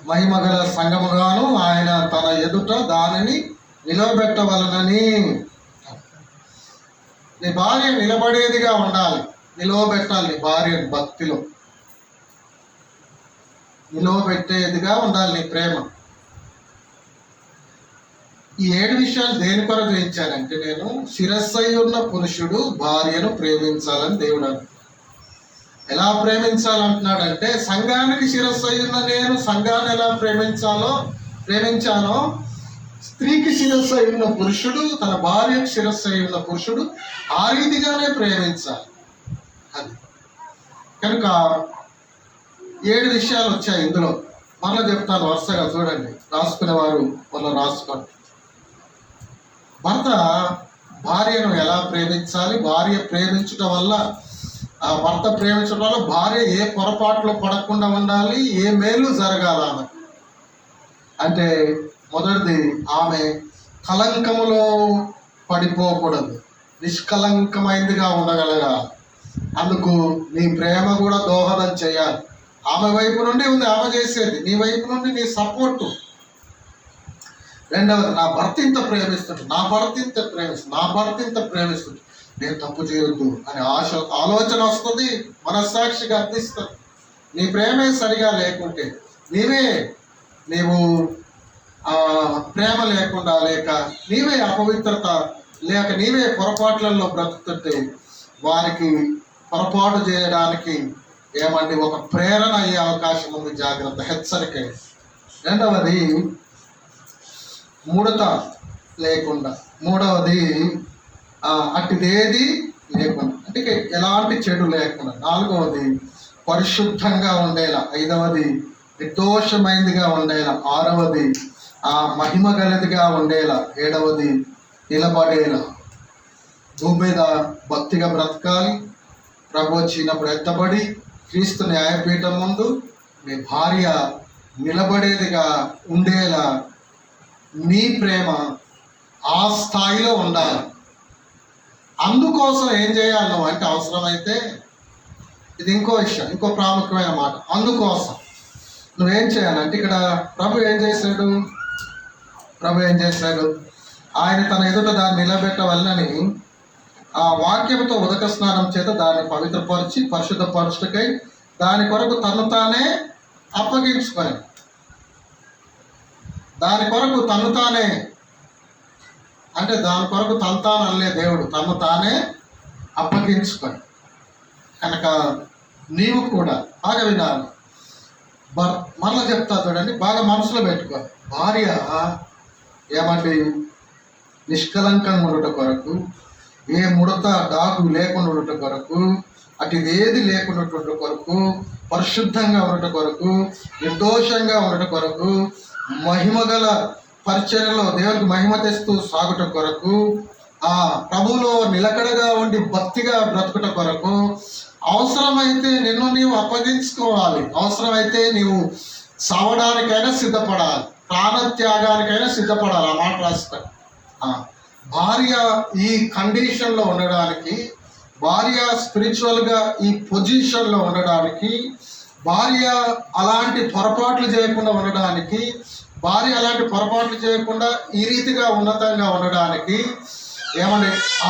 A: మహిమగల సంఘముగాను ఆయన తన ఎదుట దానిని నిలబెట్టవలనని. నీ భార్య నిలబడేదిగా ఉండాలి, నిలవబెట్టాలి. నీ భార్యను భక్తిలో నిలవబెట్టేదిగా ఉండాలి నీ ప్రేమ. ఈ 7 విషయాలు దేని కొరకు గ్రహించానంటే, నేను శిరస్సై ఉన్న పురుషుడు భార్యను ప్రేమించాలని దేవుడు అంటున్నాడు. ఎలా ప్రేమించాలంటున్నాడంటే, సంఘానికి శిరస్సై ఉన్న నేను సంఘాన్ని ఎలా ప్రేమించానో స్త్రీకి శిరస్సు అయి ఉన్న పురుషుడు తన భార్యకు శిరస్సు అయి ఉన్న పురుషుడు ఆ రీతిగానే ప్రేమించాలి. అది కనుక 7 విషయాలు వచ్చాయి ఇందులో. మరలా చెప్తాను వరుసగా, చూడండి, రాసుకునేవారు మళ్ళీ రాసుకోండి. భర్త భార్యను ఎలా ప్రేమించాలి, భార్య ప్రేమించడం వల్ల, ఆ భర్త ప్రేమించడం వల్ల భార్య ఏ పొరపాట్లు పడకుండా ఉండాలి, ఏ మేలు జరగాల అంటే మొదటిది, ఆమె కలంకములో పడిపోకూడదు, నిష్కలంకమైనదిగా ఉండగలగాలి. అందుకు నీ ప్రేమ కూడా దోహదం చేయాలి. ఆమె వైపు నుండి ఉంది ఆమె చేసేది, నీ వైపు నుండి నీ సపోర్టు. రెండవది, నా భర్త ఇంత ప్రేమిస్తుంది, నా భర్త ఇంత ప్రేమిస్తుంది, నేను తప్పు చేయొద్దు అనే ఆలోచన వస్తుంది, మనస్సాక్షిగా అర్థిస్తుంది. నీ ప్రేమే సరిగా లేకుంటే, నీవు ప్రేమ లేకుండా లేక నీవే అపవిత్రత లేక నీవే పొరపాట్లలో బ్రతుకుతుంటే వారికి పొరపాటు చేయడానికి ఒక ప్రేరణ అయ్యే అవకాశం ఉంది. జాగ్రత్త, హెచ్చరిక. రెండవది, ముడత లేకుండా. మూడవది, అట్టిదేది లేకుండా, అంటే ఎలాంటి చెడు లేకుండా. నాలుగవది, పరిశుద్ధంగా ఉండేలా. ఐదవది, నిర్దోషమైనదిగా ఉండేలా. ఆరవది, మహిమ గలదిగా ఉండేలా. ఏడవది, నిలబడేలా. భూమి మీద భక్తిగా బ్రతకాలి. ప్రభు వచ్చినప్పుడు ఎత్తబడి క్రీస్తు న్యాయపీఠం ముందు మీ భార్య నిలబడేదిగా ఉండేలా నీ ప్రేమ ఆ స్థాయిలో ఉండాలి. అందుకోసం ఏం చేయాలి నువ్వు అంటే, అవసరమైతే, ఇది ఇంకో విషయం, ఇంకో ప్రాముఖ్యమైన మాట. అందుకోసం నువ్వేం చేయాలంటే, ఇక్కడ ప్రభు ఏం చేశాడు, ఆయన తన ఎదుట దాన్ని నిలబెట్టవల్లని ఆ వాక్యంతో ఉదక స్నానం చేత దాన్ని పవిత్రపరిచి పరిశుద్ధపరచుటకై దాని కొరకు తను తానే అప్పగించుకొని, దాని కొరకు తను తానే అంటే దాని కొరకు తను తాను అనలే దేవుడు, తను తానే అప్పగించుకొని. కనుక నీవు కూడా బాగా వినాలి. మరలా చెప్తా చూడండి, బాగా మనసులో పెట్టుకోవాలి. భార్య నిష్కలంకంగా ఉండట కొరకు, ఏ ముడత డాగు లేకుండా ఉండట కొరకు, అటుదేది లేకుండా కొరకు, పరిశుద్ధంగా ఉండట కొరకు, నిర్దోషంగా ఉండట కొరకు, మహిమగల పరిచర్యలో దేవునికి మహిమ తెస్తూ సాగుట కొరకు, ఆ ప్రభువులో నిలకడగా ఉండి భక్తిగా బ్రతుకుట కొరకు, అవసరమైతే నిన్ను నీవు అప్పగించుకోవాలి. అవసరమైతే నీవు సావడానికైనా సిద్ధపడాలి, ప్రాణత్యాగానికైనా సిద్ధపడాలి. ఆ మాట రాస్తాడు. భార్య ఈ కండిషన్లో ఉండడానికి, భార్య స్పిరిచువల్గా ఈ పొజిషన్లో ఉండడానికి, భార్య అలాంటి పొరపాట్లు చేయకుండా ఉండడానికి, భార్య అలాంటి పొరపాట్లు చేయకుండా ఈ రీతిగా ఉన్నతంగా ఉండడానికి,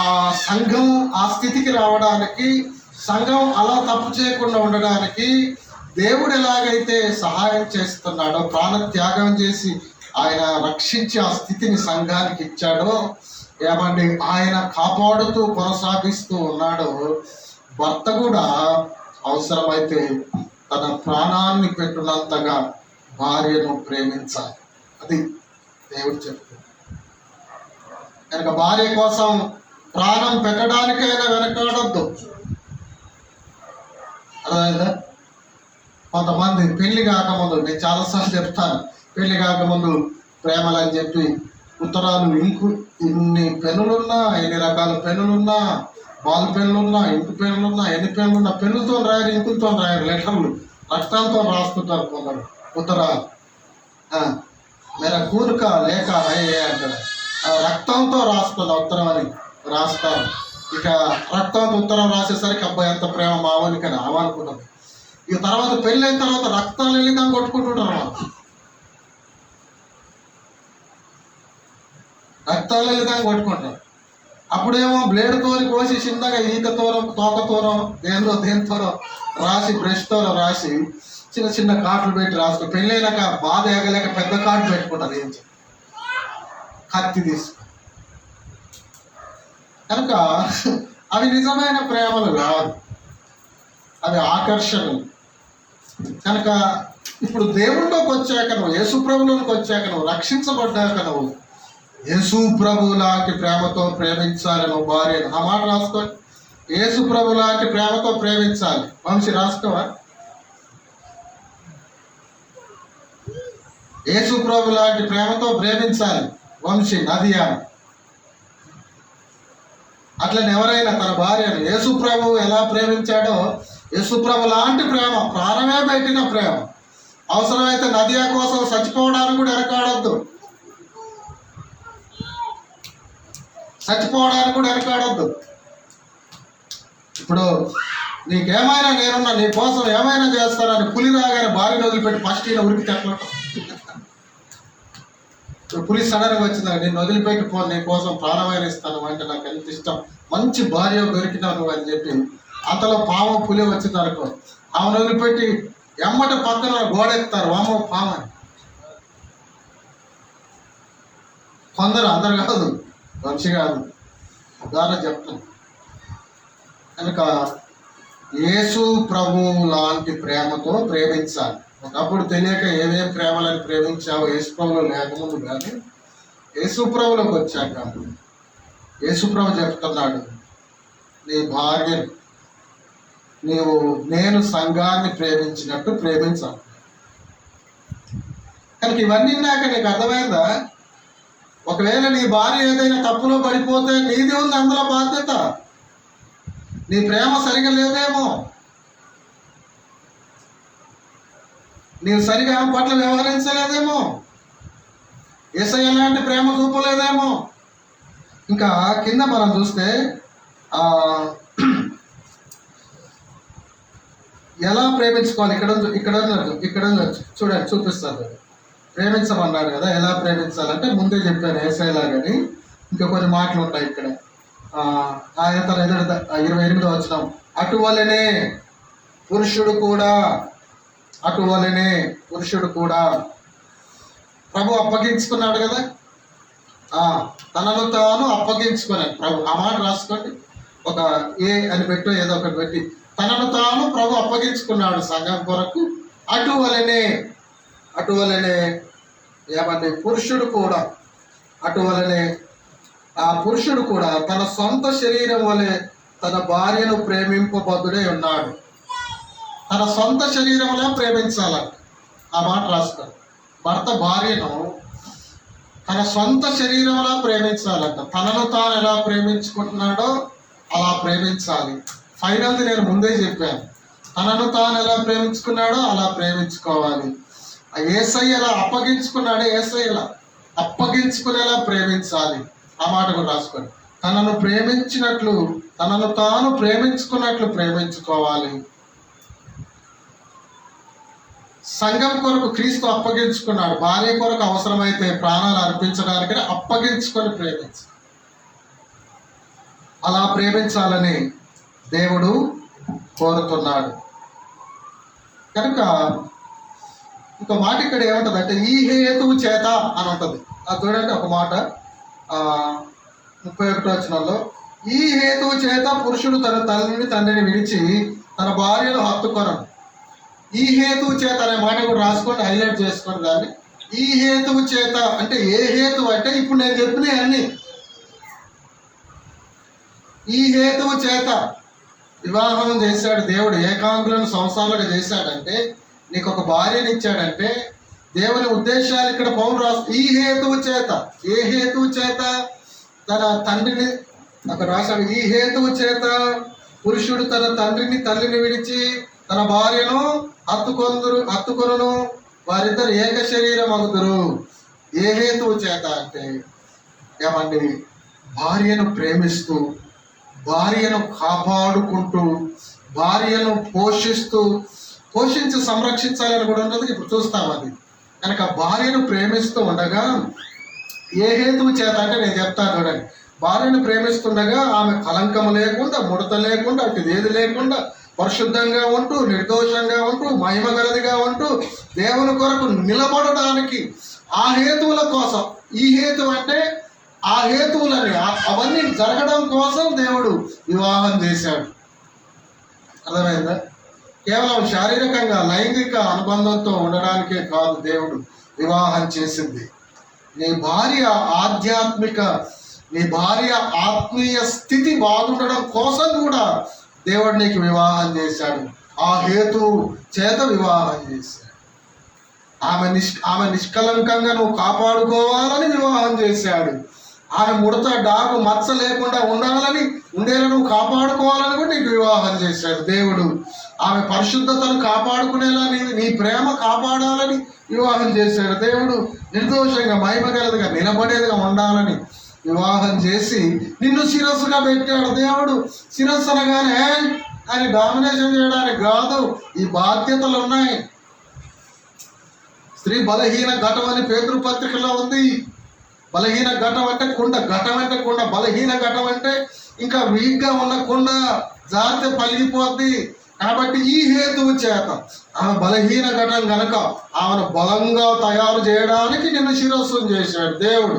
A: ఆ సంఘం ఆ స్థితికి రావడానికి, సంఘం అలా తప్పు చేయకుండా ఉండడానికి దేవుడు ఎలాగైతే సహాయం చేస్తున్నాడో, ప్రాణత్యాగం చేసి ఆయన రక్షించి ఆ స్థితిని సంఘానికి ఇచ్చాడో, ఆయన కాపాడుతూ కొనసాగిస్తూ ఉన్నాడో, భర్త కూడా అవసరమైతే తన ప్రాణాన్ని పెట్టున్నంతగా భార్యను ప్రేమించాలి. అది దేవుడు చెప్తుంది. కనుక భార్య కోసం ప్రాణం పెట్టడానికైనా వెనకాడొద్దు. అర్థమైందా? కొంతమంది పెళ్లి కాకముందు, నేను చాలాసార్లు చెప్తాను, పెళ్లి కాకముందు ప్రేమలు అని చెప్పి ఉత్తరాలు, ఇన్ని పెన్నులున్నా, ఎన్ని రకాల పెన్నులున్నా, బాల్ పెన్నులున్నా, ఇంకు పెన్నులున్నా, ఎన్ని పెన్నులున్నా, పెన్నులతో రాయరు, ఇంకులతో రాయరు, లెటర్లు రక్తంతో రాస్తుంటారు కొందరు ఉత్తరాలు. మేర కూరుక లేక అయ్యే అంటారు, రక్తంతో రాస్తుంది ఉత్తరం అని రాస్తారు. ఇక రక్తంతో ఉత్తరం రాసేసరికి అబ్బాయి ఎంత ప్రేమ మావనికని అవనుకుంటుంది. ఇక తర్వాత పెళ్ళి అయిన తర్వాత రక్తాలు వెళ్ళినా కొట్టుకుంటుంటారు వాళ్ళు, రక్తాలు వెళ్ళినా కొట్టుకుంటారు. అప్పుడేమో బ్లేడ్తో కోసి చిన్నగా ఈకతోనో తోకతోనో దేనితోనో రాసి, బ్రష్తో రాసి చిన్న చిన్న కాట్లు పెట్టి రాసుకుంటారు. పెళ్ళైనాక బాధ ఎగలేక పెద్ద కాట్లు పెట్టుకుంటారు, ఏం కత్తి తీసుకు. కనుక అవి నిజమైన ప్రేమలు కాదు, అవి ఆకర్షణలు. కనుక ఇప్పుడు దేవుళ్ళలోకి వచ్చాక నువ్వు, యేసుప్రభులోకి వచ్చాక నువ్వు, రక్షించబడ్డాక నువ్వు యేసు ప్రభు లాంటి ప్రేమతో ప్రేమించాలి నువ్వు భార్యను. ఆ మాట రాసుకోండి. యేసు ప్రభు లాంటి ప్రేమతో ప్రేమించాలి. వంశీ రాసుకోవా? యేసు ప్రభు లాంటి ప్రేమతో ప్రేమించాలి వంశీ, నదియా. అట్లని ఎవరైనా తన భార్యను యేసు ప్రభు ఎలా ప్రేమించాడో, యేసు ప్రభు లాంటి ప్రేమ, ప్రాణమే పెట్టిన ప్రేమ. అవసరమైతే నదియా కోసం చచ్చిపోవడానికి కూడా వెనకాడొద్దు. చచ్చిపోవడానికి కూడా వెనకాడొద్దు. ఇప్పుడు నీకేమైనా నేనున్నా, నీ కోసం ఏమైనా చేస్తానని పులి రాగానే భార్యను వదిలిపెట్టి ఫస్ట్ ఈయన ఉరికి తెట్లటం. ఇప్పుడు పులి సడన్గా వచ్చిందా, నేను వదిలిపెట్టి పో, నీ కోసం ప్రాణమైన ఇస్తాను అంటే నాకు ఎంత ఇష్టం, మంచి భార్య దొరికినావు అని చెప్పి అంతలో పాము పులి వచ్చింది అనుకో, ఆమెను వదిలిపెట్టి ఎమ్మట పక్కన గోడ ఎక్కుతారు, వామో పాము అని. కొందరు, అందరు కాదు, వంశీ కాదు, ఉదాహరణ చెప్తాను. కనుక యేసు ప్రభు లాంటి ప్రేమతో ప్రేమించాలి. ఒకప్పుడు తెలియక ఏమేం ప్రేమలను ప్రేమించావో యేసు ప్రభులో లేకముందు కానీ యేసు ప్రభులోకి వచ్చాక యేసు ప్రభు చెప్తున్నాడు, నీ భార్యను నేను సంఘాన్ని ప్రేమించినట్టు ప్రేమించాలి. కనుక ఇవన్నీ నాక నీకు అర్థమైందా? ఒకవేళ నీ భార్య ఏదైనా తప్పులో పడిపోతే నీది ఉంది అందులో బాధ్యత. నీ ప్రేమ సరిగా లేదేమో, నీవు సరిగా ఆమె పట్ల వ్యవహరించలేదేమో, యేసయ్య లాంటి ప్రేమ చూపలేదేమో. ఇంకా కింద మనం చూస్తే ఎలా ప్రేమించుకోవాలి, ఇక్కడ చూడండి, చూపిస్తారు. ప్రేమించమన్నారు కదా, ఎలా ప్రేమించాలంటే ముందే చెప్పాను యేసయ్యలాగని. ఇంకా కొన్ని మాటలు ఉంటాయి ఇక్కడ. ఆయన తన ఎదుట 28వ వచనం, అటువలనే పురుషుడు కూడా ప్రభు అప్పగించుకున్నాడు కదా, తనను తాను అప్పగించుకున్నాడు ప్రభు. ఆ మాట రాసుకోండి, ఒక ఏ అని పెట్టు, ఏదో ఒకటి పెట్టి, తనను తాను ప్రభు అప్పగించుకున్నాడు సంఘం కొరకు. అటువలనే ఏమంటే పురుషుడు కూడా, అటువలనే ఆ పురుషుడు కూడా తన సొంత శరీరం వలె తన భార్యను ప్రేమింపబద్ధుడై ఉన్నాడు. తన సొంత శరీరంలో ప్రేమించాలంట. ఆ మాట రాస్తారు. భర్త భార్యను తన సొంత శరీరంలో ప్రేమించాలంట. తనను తాను ఎలా ప్రేమించుకుంటున్నాడో అలా ప్రేమించాలి. ఫైనల్ది నేను ముందే చెప్పాను, తనను తాను ఎలా ప్రేమించుకున్నాడో అలా ప్రేమించుకోవాలి. యేసయ్య ఎలా అప్పగించుకున్నాడో యేసయ్యలా అప్పగించుకునేలా ప్రేమించాలి. ఆ మాట కూడా రాసుకోండి. తనను ప్రేమించినట్లు, తనను తాను ప్రేమించుకున్నట్లు ప్రేమించుకోవాలి. సంఘం కొరకు క్రీస్తు అప్పగించుకున్నాడు. భార్య కొరకు అవసరమైతే ప్రాణాలు అర్పించడానికి అప్పగించుకొని ప్రేమించాలి. అలా ప్రేమించాలని దేవుడు కోరుతున్నాడు. కనుక ఇంకో మాట ఇక్కడ ఏముంటుంది అంటే, ఈ హేతువు చేత అని ఉంటుంది. అది చూడండి, ఒక మాట 31వ వచనంలో, ఈ హేతువు చేత పురుషుడు తన తల్లిని తండ్రిని విడిచి తన భార్యను హత్తుకొనను. ఈ హేతువు చేత అనే మాట కూడా రాసుకొని హైలైట్ చేసుకోండి దాన్ని. ఈ హేతువు చేత అంటే ఏ హేతువు అంటే ఇప్పుడు నేను చెప్పినవి అన్ని. ఈ హేతువు చేత వివాహం చేశాడు దేవుడు, ఏకాంగులను సంవత్సరాలుగా చేశాడంటే, నీకు ఒక భార్యని ఇచ్చాడంటే దేవుని ఉద్దేశాలు ఇక్కడ పౌలు రాసు. ఈ హేతువు చేత, ఏ హేతువు చేత? తన తండ్రిని అక్కడ రాశాడు. ఈ హేతువు చేత పురుషుడు తన తండ్రిని తల్లిని విడిచి తన భార్యను హత్తుకొనును, వారిద్దరు ఏక శరీరం అగుదురు. ఏ హేతువు చేత అంటే ఏమండి, భార్యను ప్రేమిస్తూ, భార్యను కాపాడుకుంటూ, భార్యను పోషించి సంరక్షించాలని కూడా ఉన్నది. ఇప్పుడు చూస్తాం అది. కనుక భార్యను ప్రేమిస్తూ ఉండగా ఏ హేతువు చేత అంటే నేను చెప్తాను చూడండి. భార్యను ప్రేమిస్తుండగా ఆమె కలంకం లేకుండా, ముడత లేకుండా, అటు ఏది లేకుండా పరిశుద్ధంగా ఉంటూ, నిర్దోషంగా ఉంటూ, మహిమ గలదిగా ఉంటూ, దేవుని కొరకు నిలబడడానికి ఆ హేతువుల కోసం, ఈ హేతువు అంటే ఆ హేతువులని అవన్నీ జరగడం కోసం దేవుడు వివాహం చేశాడు. అర్థమైందా? కేవలం శారీరకంగా లైంగిక అనుబంధంతో ఉండడానికే కాదు దేవుడు వివాహం చేసింది. నీ భార్య ఆధ్యాత్మిక, నీ భార్య ఆత్మీయ స్థితి బాగుండడం కోసం కూడా దేవుడు నీకు వివాహం చేశాడు. ఆ హేతు చేత వివాహం చేశాడు. ఆమె నిష్కలంకంగా నువ్వు కాపాడుకోవాలని వివాహం చేశాడు. ఆమె ముడత డాగు మచ్చ లేకుండా ఉండేలా నువ్వు కాపాడుకోవాలని కూడా నీకు వివాహం చేశాడు దేవుడు. ఆమె పరిశుద్ధతను కాపాడుకునేలా నీ ప్రేమ కాపాడాలని వివాహం చేశాడు దేవుడు. నిర్దోషంగా మహిమగలదిగా నిలబడేదిగా ఉండాలని వివాహం చేసి నిన్ను శిరస్సుగా పెట్టాడు దేవుడు. శిరస్సు అనగానే అని డామినేషన్ చేయడానికి కాదు, ఈ బాధ్యతలు ఉన్నాయి. స్త్రీ బలహీన ఘటం అని పేతురు పత్రికలో ఉంది. బలహీన ఘటం అంటే కుండ, ఘటం అంటే కుండ. బలహీన ఘటం అంటే ఇంకా వీక్గా ఉన్న కుండ జారితే పలిగిపోద్ది. కాబట్టి ఈ హేతువు చేత ఆమె బలహీన ఘటం కనుక ఆమెను బలంగా తయారు చేయడానికి నిన్ను శిరస్సును చేశాడు దేవుడు.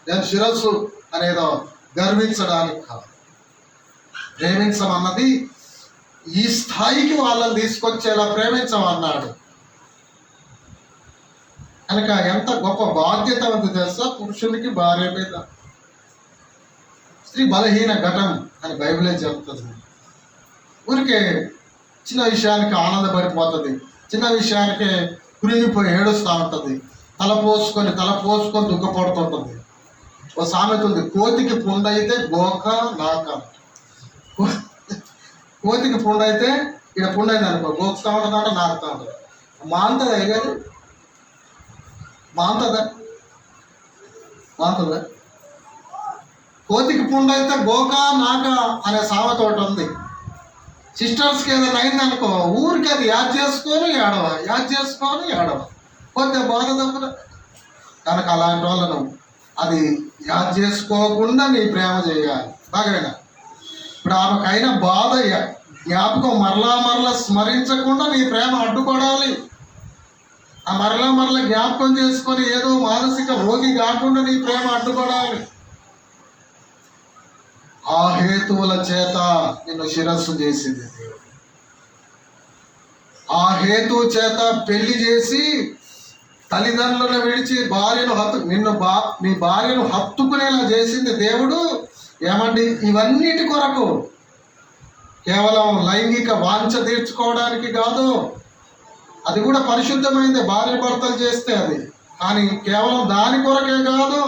A: నేను శిరస్సు అనేదో గర్వించడానికి కాదు. ప్రేమించమన్నది ఈ స్థాయికి వాళ్ళని తీసుకొచ్చేలా ప్రేమించమన్నాడు కనుక ఎంత గొప్ప బాధ్యత ఉంది తెలుసా పురుషునికి భార్య మీద. స్త్రీ బలహీన ఘటం అని బైబిలే చెప్తుంది. ఊరికే చిన్న విషయానికి ఆనందపడిపోతుంది, చిన్న విషయానికి కురిగిపోయి ఏడుస్తూ ఉంటుంది, తల పోసుకొని దుఃఖపడుతుంటుంది. ఓ సామెత ఉంది, కోతికి పుండైతే గోక నాక. కోతికి పుండైతే ఇక్కడ పుండైంది అనుకో, గోకుతూ ఉంటుందంట, నాకుతూ ఉంటుంది. మాంతదా కాదు, మాంతదా కోతికి పుండైతే గోక నాక అనే సామెత ఒకటి ఉంది. సిస్టర్స్కి ఏదైనా అయిందనుకో ఊరికి అది యాద్ చేసుకొని ఏడవ కొద్ది బాధ తప్పున కనుక అలాంటి వాళ్ళను అది యాద్ చేసుకోకుండా నీ ప్రేమ చేయాలి. బాగా ఇప్పుడు ఆమెకైనా బాధ జ్ఞాపకం మరలా స్మరించకుండా నీ ప్రేమ అడ్డుపడాలి. ఆ మరలా జ్ఞాపకం చేసుకొని ఏదో మానసిక రోగి కాకుండా నీ ప్రేమ అడ్డుపడాలి. ఆ హేతువుల చేత నిన్ను శిరస్సు చేసింది దేవుడు. ఆ హేతువు చేత పెళ్లి చేసి తల్లిదండ్రులను విడిచి నీ భార్యను హత్తుకునేలా చేసింది దేవుడు. ఏమండి, ఇవన్నిటి కొరకు కేవలం లైంగిక వాంఛ తీర్చుకోవడానికి కాదు. అది కూడా పరిశుద్ధమైంది భార్య భర్తలు చేస్తే అది, కానీ కేవలం దాని కొరకే కాదు.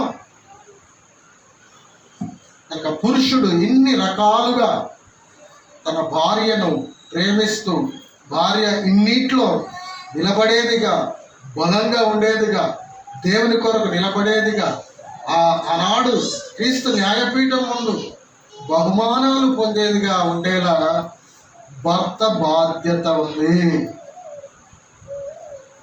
A: కనుక పురుషుడు ఇన్ని రకాలుగా తన భార్యను ప్రేమిస్తూ భార్య ఇన్నిట్లో నిలబడేదిగా, బలంగా ఉండేదిగా, దేవుని కొరకు నిలబడేదిగా, ఆనాడు క్రీస్తు న్యాయపీఠం ముందు బహుమానాలు పొందేదిగా ఉండేలా భర్త బాధ్యత ఉంది.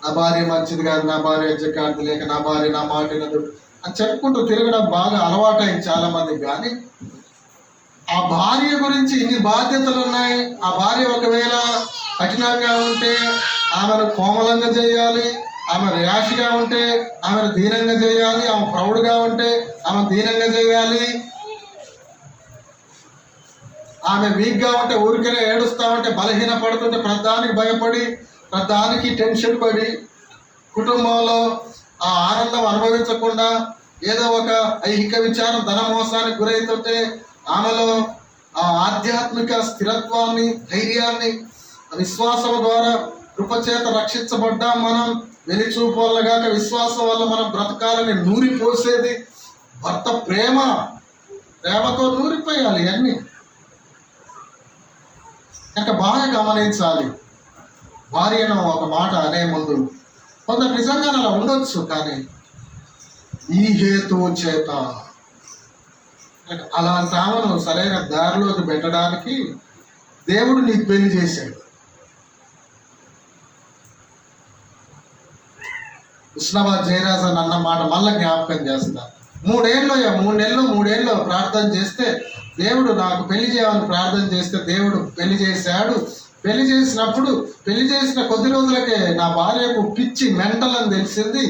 A: నా భార్య మంచిది కాదు, నా భార్య జకార్ది లేక, నా భార్య నా మాట వినదు అని చెప్పుకుంటూ తిరగడం బాగా అలవాటైంది చాలా మందికి. కానీ ఆ భార్య గురించి ఇన్ని బాధ్యతలు ఉన్నాయి. ఆ భార్య ఒకవేళ కఠినంగా ఉంటే ఆమెను కోమలంగా చేయాలి, ఆమె ర్యాష్గా ఉంటే ఆమెను దీనంగా చేయాలి, ఆమె ప్రౌడ్గా ఉంటే ఆమె దీనంగా చేయాలి, ఆమె వీక్గా ఉంటే ఊరికనే ఏడుస్తూ ఉంటే, బలహీన పడుతుంటే ప్రధానికి భయపడి ప్రధానికి టెన్షన్ పడి కుటుంబంలో ఆ ఆనందం అనుభవించకుండా ఏదో ఒక ఐహిక విచారం ధన మోసానికి గురవుతుంటే ఆమెలో ఆ ఆధ్యాత్మిక స్థిరత్వాన్ని, ధైర్యాన్ని, విశ్వాసం ద్వారా కృపచేత రక్షించబడ్డాం మనం, వెలిచూపు వల్ల కాక విశ్వాసం వల్ల మనం బ్రతకాలని నూరిపోసేది భర్త ప్రేమతో నూరిపోయాలి. అన్నీ ఇంకా బాగా గమనించాలి. భార్యను ఒక మాట అనే ముందు కొందరు నిజంగా అలా ఉండొచ్చు, కానీ ఈ హేతువు చేత అలాంటి ఆమెను సరైన దారిలోకి పెట్టడానికి దేవుడు నీకు పెళ్లి చేశాడు. ఉస్నాబాద్ జయరాజన్ అన్న మాట మళ్ళీ జ్ఞాపకం చేస్తా. 3 నెలలు ప్రార్థన చేస్తే దేవుడు నాకు పెళ్లి చేయాలని ప్రార్థన చేస్తే దేవుడు పెళ్లి చేశాడు. పెళ్లి చేసినప్పుడు పెళ్లి చేసిన కొద్ది రోజులకే నా భార్యకు పిచ్చి మెంటల్ అని తెలిసింది.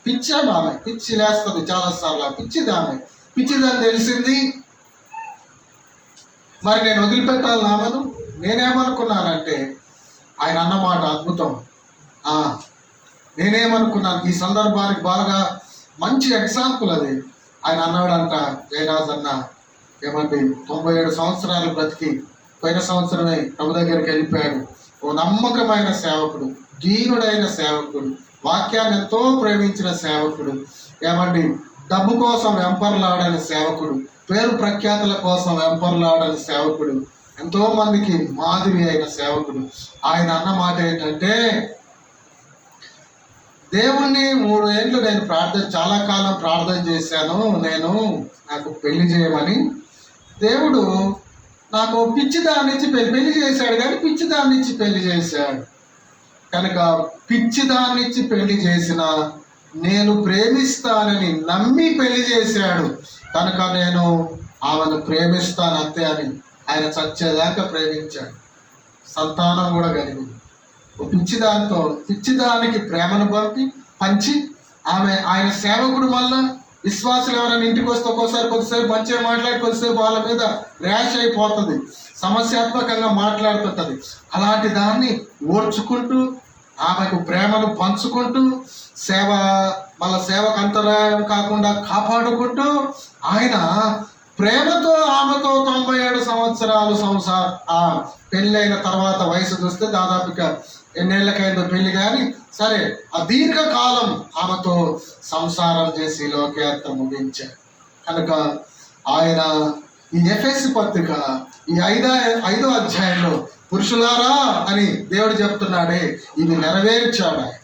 A: పిచ్చి లేస్తుంది చాలాసార్లు, పిచ్చిదని తెలిసింది. మరి నేను వదిలిపెట్టాలి ఆమెను. నేనేమనుకున్నానంటే ఆయన అన్నమాట అద్భుతం. నేనేమనుకున్నాను, ఈ సందర్భానికి బాగా మంచి ఎగ్జాంపుల్ అది. ఆయన అన్నాడంట, జయరాజ్ అన్న, ఏమండి 97 సంవత్సరాలు బ్రతికి పోయిన సంవత్సరమే ప్రభు దగ్గరికి వెళ్ళిపోయాడు. ఓ నమ్మకమైన సేవకుడు, దీనుడైన సేవకుడు, వాక్యాన్ని ఎంతో ప్రేమించిన సేవకుడు, ఏమండి డబ్బు కోసం వెంపర్లాడని సేవకుడు, పేరు ప్రఖ్యాతుల కోసం వెంపర్లాడని సేవకుడు, ఎంతో మందికి మాదిరి అయిన సేవకుడు. ఆయన అన్న మాట ఏంటంటే, దేవుణ్ణి 3 ఏళ్ళు నేను చాలా కాలం ప్రార్థన చేశాను, నాకు పెళ్లి చేయమని. దేవుడు నాకు పిచ్చిదాన్ని ఇచ్చి పెళ్లి చేశాడు, కానీ పిచ్చిదాన్ని ఇచ్చి పెళ్లి చేశాడు. కనుక పిచ్చిదాన్ని ఇచ్చి పెళ్లి చేసిన నేను ప్రేమిస్తానని నమ్మి పెళ్లి చేశాడు కనుక నేను ఆమెను ప్రేమిస్తాను అంతే అని ఆయన చచ్చేదాకా ప్రేమించాడు. సంతానం కూడా కలిగింది. పిచ్చిదానికి ప్రేమను పంచి ఆయన సేవకుడు. మళ్ళా విశ్వాసులు ఎవరైనా ఇంటికి వస్తే కొద్దిసేపు మంచిగా మాట్లాడి కొద్దిసేపు వాళ్ళ మీద ర్యాష్ అయిపోతుంది, సమస్యాత్మకంగా మాట్లాడుతుంటది. అలాంటి దాన్ని ఓర్చుకుంటూ ఆమెకు ప్రేమను పంచుకుంటూ సేవకు అంతరాయం కాకుండా కాపాడుకుంటూ ఆయన ప్రేమతో ఆమెతో 97 సంవత్సరాలు పెళ్ళైన తర్వాత వయసు చూస్తే దాదాపుగా ఎన్నేళ్ళకైందో పెళ్లి, కానీ సరే ఆ దీర్ఘకాలం ఆమెతో సంసారం చేసి లోకయాత్ర ముగించారు. కనుక ఆయన ఈ ఎఫెసు పత్రిక ఈ 5వ అధ్యాయంలో పురుషులారా అని దేవుడు చెప్తున్నాడే, ఇది నెరవేర్చాడు. ఆయన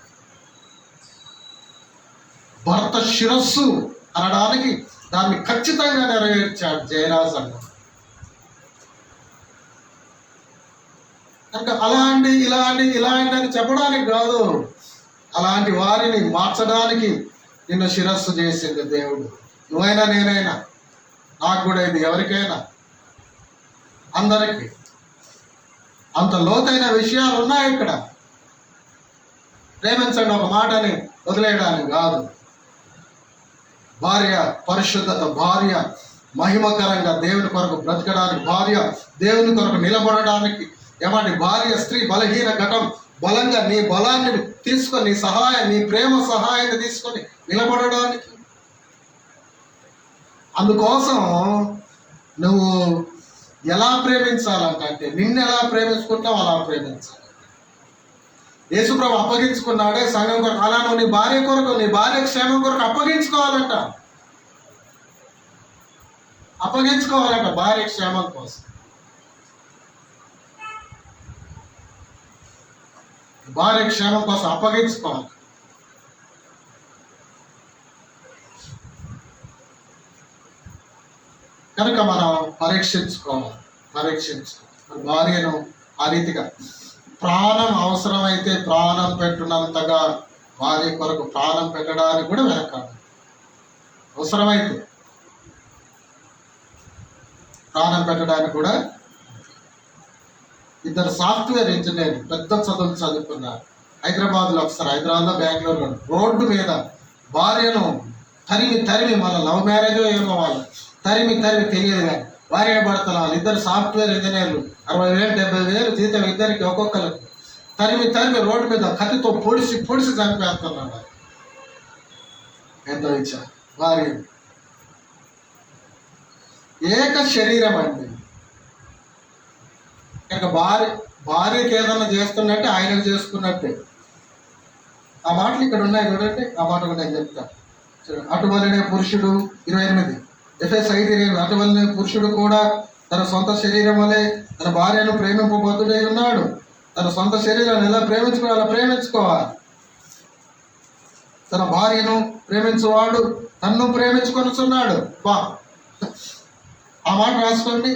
A: భర్త శిరస్సు అనడానికి దాన్ని ఖచ్చితంగా నెరవేర్చాడు జయరాజ్ అన్న. కనుక ఇలాంటి అని చెప్పడానికి కాదు, అలాంటి వారిని మార్చడానికి నిన్ను శిరస్సు చేసింది దేవుడు. నువ్వైనా నేనైనా, నాకు కూడా ఇది ఎవరికైనా అందరికీ అంత లోతైన విషయాలు ఉన్నాయి ఇక్కడ. ప్రేమించండి ఒక మాటని వదిలేయడానికి కాదు. భార్య పరిశుద్ధత, భార్య మహిమకరంగా దేవుని కొరకు బ్రతకడానికి, భార్య దేవుని కొరకు నిలబడడానికి, ఏమంటే భార్య స్త్రీ బలహీన ఘటం బలంగా నీ బలాన్ని తీసుకొని నీ ప్రేమ సహాయాన్ని తీసుకొని నిలబడడానికి. అందుకోసం నువ్వు ఎలా ప్రేమించాలంటే నిన్ను ఎలా ప్రేమించుకుంటావు అలా ప్రేమించాలి. యేసుప్రభు అప్పగించుకున్నాడే సంఘం కొరకు, అలా నువ్వు నీ భార్య క్షేమం కొరకు అప్పగించుకోవాలంట. భార్య క్షేమం కోసం. భార్య క్షేమం కోసం అప్పగించుకోవాలి. కనుక మనం పరీక్షించుకోవాలి. భార్యను ఆ రీతిగా ప్రాణం అవసరమైతే ప్రాణం పెట్టున్నంతగా భార్య కొరకు ప్రాణం పెట్టడానికి కూడా వెనకాలి. అవసరమైతే ప్రాణం పెట్టడానికి కూడా. ఇద్దరు సాఫ్ట్వేర్ ఇంజనీర్ పెద్ద చదువులు చదువుకున్నారు. హైదరాబాద్లో, బెంగళూరులో రోడ్డు మీద భార్యను తరిమి మన లవ్ మ్యారేజ్ ఏమో వాళ్ళు తరిమి తెలియదు కానీ భార్య భర్తలు వాళ్ళు ఇద్దరు సాఫ్ట్వేర్ ఇంజనీర్లు 60,000 70,000 జీతం ఇద్దరికి ఒక్కొక్కరికి తరిమి రోడ్డు మీద కత్తితో పొడిసి చంపేస్తున్నాడు. ఎంతో ఇచ్చా భార్య. ఏక శరీరం అండి. కనుక భార్యకి ఏదన్నా చేస్తున్నట్టే ఆయనకు చేసుకున్నట్టే. ఆ మాటలు ఇక్కడ ఉన్నాయి చూడండి, ఆ మాట కూడా నేను చెప్తాను. అటువలనే పురుషుడు 28 ఎఫెసు 5:20 అటువలనే పురుషుడు కూడా తన సొంత శరీరం వలె తన భార్యను ప్రేమింపబద్ధుడై ఉన్నాడు. తన సొంత శరీరాన్ని ఎలా ప్రేమించుకోవాలి. తన భార్యను ప్రేమించువాడు తన్ను ప్రేమించుకొనుచున్నాడు. ఆ మాట రాసుకోండి.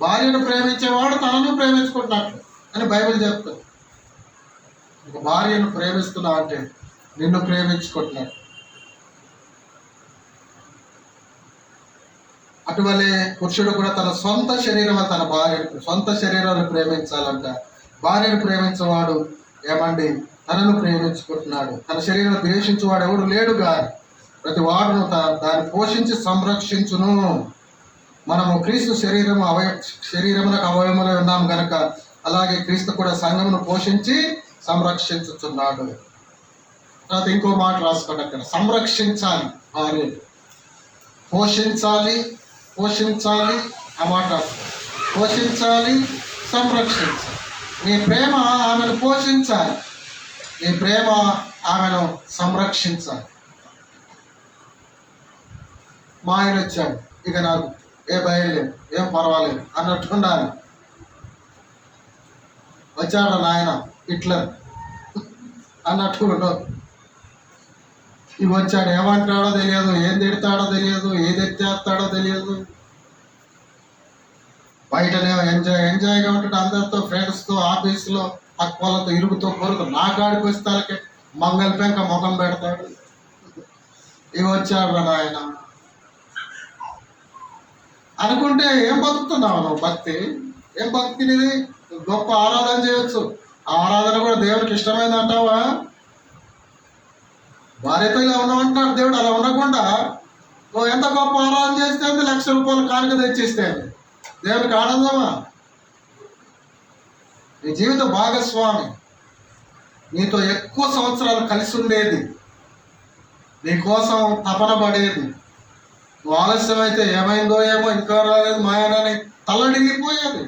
A: భార్యను ప్రేమించేవాడు తనను ప్రేమించుకుంటున్నట్లు అని బైబిల్ చెప్తుంది. ఒక భార్యను ప్రేమిస్తున్నా అంటే నిన్ను ప్రేమించుకుంటున్నాడు. అటువలే పురుషుడు కూడా తన సొంత శరీరాన్ని ప్రేమించాలంట. భార్యను ప్రేమించేవాడు ఏమండి తనను ప్రేమించుకుంటున్నాడు. తన శరీరాన్ని ద్వేషించేవాడు ఎవడు లేడు గాని ప్రతి వాడును దాన్ని పోషించి సంరక్షించును. మనము క్రీస్తు శరీరమునకు అవయములై ఉన్నాం గనక అలాగే క్రీస్తు కూడా సంఘమును పోషించి సంరక్షించుతున్నాడు. తర్వాత ఇంకో మాట రాసుకోండి అక్కడ, సంరక్షించాలి. భార్య పోషించాలి, పోషించాలి, ఆ మాట పోషించాలి, సంరక్షించాలి. నీ ప్రేమ ఆమెను పోషించాలి, నీ ప్రేమ ఆమెను సంరక్షించాలి. మా ఆయన వచ్చాడు, ఇక నాకు ఏ భయం లేదు, ఏం పర్వాలేదు అన్నట్టు ఉండాలి. వచ్చాడు నాయన హిట్లర్ అన్నట్టు ఉండదు. ఇవి వచ్చాడు, ఏమంటాడో తెలియదు, ఏం తిడతాడో తెలియదు, ఏది ఎత్తేస్తాడో తెలియదు. బయటనేమో ఎంజాయ్గా ఉంటాడు, అందరితో, ఫ్రెండ్స్తో, ఆఫీసులో పక్క వాళ్ళతో ఇరుగుతో పొరుగు. నా కాడికి వస్తాలకే మంగళ పెంక ముఖం పెడతాడు. ఇవి వచ్చాడు నాయన అనుకుంటే ఏం బతుకుతున్నావు నువ్వు? భక్తి ఏం భక్తి నీది? గొప్ప ఆరాధన చేయొచ్చు, ఆ ఆరాధన కూడా దేవుడికి ఇష్టమైంది అంటావా? భార్యతో ఇలా ఉన్నామంటాడు దేవుడు. అలా ఉండకుండా నువ్వు ఎంత గొప్ప ఆరాధన చేస్తే ₹1,00,000 కానుక తెచ్చిస్తే దేవుడికి ఆనందమా? నీ జీవిత భాగస్వామి నీతో ఎక్కువ సంవత్సరాలు కలిసి ఉండేది, నీకోసం తపన పడేది. నువ్వు ఆలస్యం అయితే ఏమైందో ఏమో, ఇంకా రాలేదు మాయనని తల్లడిల్లిపోయేది.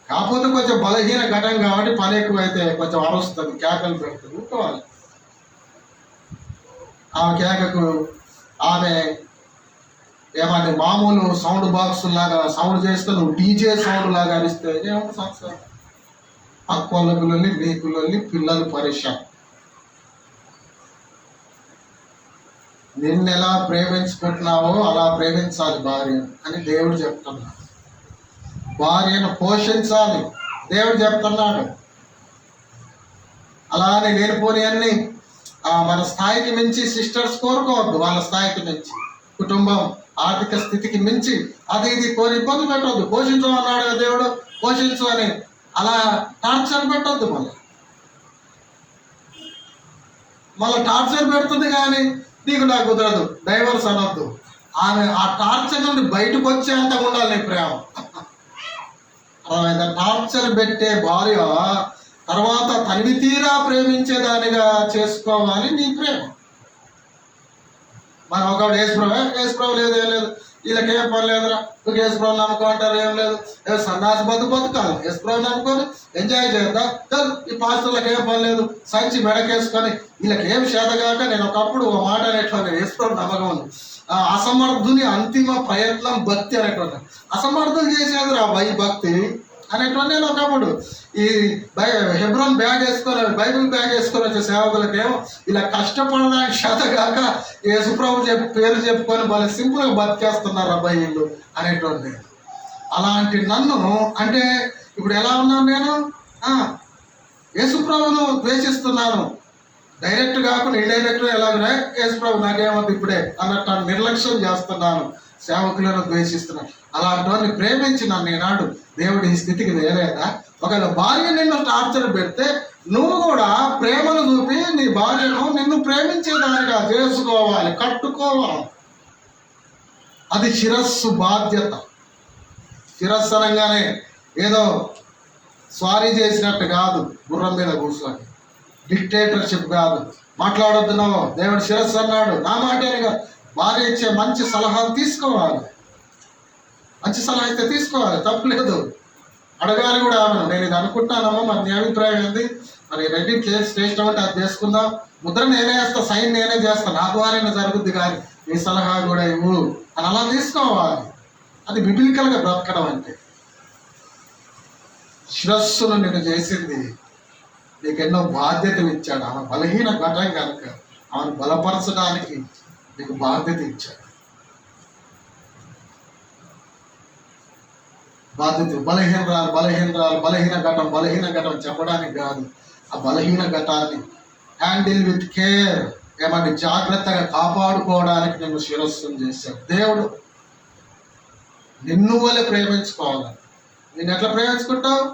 A: కాకపోతే కొంచెం బలహీన ఘటన కాబట్టి పని ఎక్కువైతే కొంచెం అరుస్తుంది, కేకలు పెడుతుంది, ఊరుకోవాలి. ఆమె కేకకు ఆమె ఏమంటే మామూలు సౌండ్ బాక్స్ లాగా సౌండ్ చేస్తే నువ్వు డీజే సౌండ్ లాగా అరిస్తే ఏమో సంవత్సరం పక్కోళ్ళకులొల్లి, నీకులొల్లి, పిల్లలు పరిశ్రమ. నిన్నెలా ప్రేమించుకుంటున్నావో అలా ప్రేమించాలి భార్య అని దేవుడు చెప్తున్నాడు. భార్యను పోషించాలి దేవుడు చెప్తున్నాడు. అలానే లేనిపోని అన్ని మన స్థాయికి మించి సిస్టర్స్ కోరుకోవద్దు. వాళ్ళ స్థాయికి మించి, కుటుంబం ఆర్థిక స్థితికి మించి అది ఇది కోరి ఇబ్బంది పెట్టవద్దు. పోషించమన్నాడు కదా దేవుడు, పోషించు అని అలా టార్చర్ పెట్టద్దు. మళ్ళీ టార్చర్ పెడుతుంది కానీ నీకు నాకు కుదరదు, డైవర్స్ అనొద్దు. ఆమె ఆ టార్చర్ నుండి బయటకు వచ్చేంత ఉండాలి నీ ప్రేమ. టార్చర్ పెట్టే భార్య తర్వాత తనివి తీరా ప్రేమించేదానిగా చేసుకోవాలి నీ ప్రేమ. మనం ఒకడు యేసుప్రభు లేదు, ఏం లేదు, వీళ్ళకేం పని లేదురా, నువ్వు యేసుప్రభు నమ్మకం అంటారు, ఏం లేదు, సన్నాసి బతుకాలి, యేసుప్రభు నమ్ముకొని ఎంజాయ్ చేద్దాం. ఈ పాస్టర్లకు ఏం పని లేదు, సంచి మెడకేసుకొని వీళ్ళకేం చేతగాక. నేను ఒకప్పుడు ఓ మాట అనేటువంటి యేసుప్రభు నమ్మకం ఉంది, అసమర్థుని అంతిమ ప్రయత్నం భక్తి అనేటువంటి. అసమర్థులు చేసేది రా భక్తి అనేటువంటి. నేను ఒకప్పుడు ఈ హెబ్రోన్ బ్యాగ్ వేసుకొని, బైబిల్ బ్యాగ్ వేసుకొని వచ్చే సేవకులకేమో ఇలా కష్టపడడానికి చేతగాక యేసుప్రభు పేరు చెప్పుకొని వాళ్ళు సింపుల్గా బతికేస్తున్నారు అబ్బాయి వీళ్ళు అనేటువంటి. అలాంటి నన్ను అంటే ఇప్పుడు ఎలా ఉన్నాను నేను? యేసుప్రభును ద్వేషిస్తున్నాను, డైరెక్ట్ కాకుండా ఇండైరెక్ట్గా ఎలాగనే యేసుప్రభు నాకేమవుతుంది ఇప్పుడే అన్నట్టు నిర్లక్ష్యం చేస్తున్నాను, సేవకులను ద్వేషిస్తున్నాను. అలాంటి వారిని ప్రేమించి నన్ను ఈనాడు దేవుడు ఈ స్థితికి వేయలేదా? ఒకవేళ భార్య నిన్ను టార్చర్ పెడితే నువ్వు కూడా ప్రేమను చూపి నీ భార్యను నిన్ను ప్రేమించేదానిగా చేసుకోవాలి, కట్టుకోవాలి. అది శిరస్సు బాధ్యత. శిరస్సు అనగానే ఏదో స్వారీ చేసినట్టు కాదు, గుర్రం మీద కూర్చొని డిక్టేటర్షిప్ కాదు. మాట్లాడొద్దున్నావు, దేవుడు శిరస్సు అన్నాడు, నా మాటేగా. భార్య ఇచ్చే మంచి సలహాలు తీసుకోవాలి, మంచి సలహా అయితే తీసుకోవాలి, తప్పులేదు. అడగాలి కూడా ఆమెను, నేను ఇది అనుకుంటానమ్మా, మరి నీ అభిప్రాయం ఏంది, మరి రెడ్డి చేసినాం అంటే అది చేసుకుందాం, ముద్ర నేనే వేస్తా, సైన్ నేనే చేస్తా, నా ద్వారానే జరుగుద్ది కానీ నీ సలహా కూడా ఇవ్వు అని అలా తీసుకోవాలి. అది బిబిలికల్గా బ్రతకడం అంటే. శిరస్సును నిన్ను చేసింది, నీకు ఎన్నో బాధ్యతలు ఇచ్చాడు. ఆమె బలహీన ఘటన కనుక ఆమెను బలపరచడానికి నీకు బాధ్యత ఇచ్చాడు. బాధ్యత బలహీన ఘటం చెప్పడానికి కాదు, ఆ బలహీన ఘటాన్ని హ్యాండిల్ విత్ కేర్, ఏమంటే జాగ్రత్తగా కాపాడుకోవడానికి నిన్ను శిరస్సును చేశాడు దేవుడు. నిన్ను వలె ప్రేమించుకోవాలి. నేను ఎట్లా ప్రేమించుకుంటావు?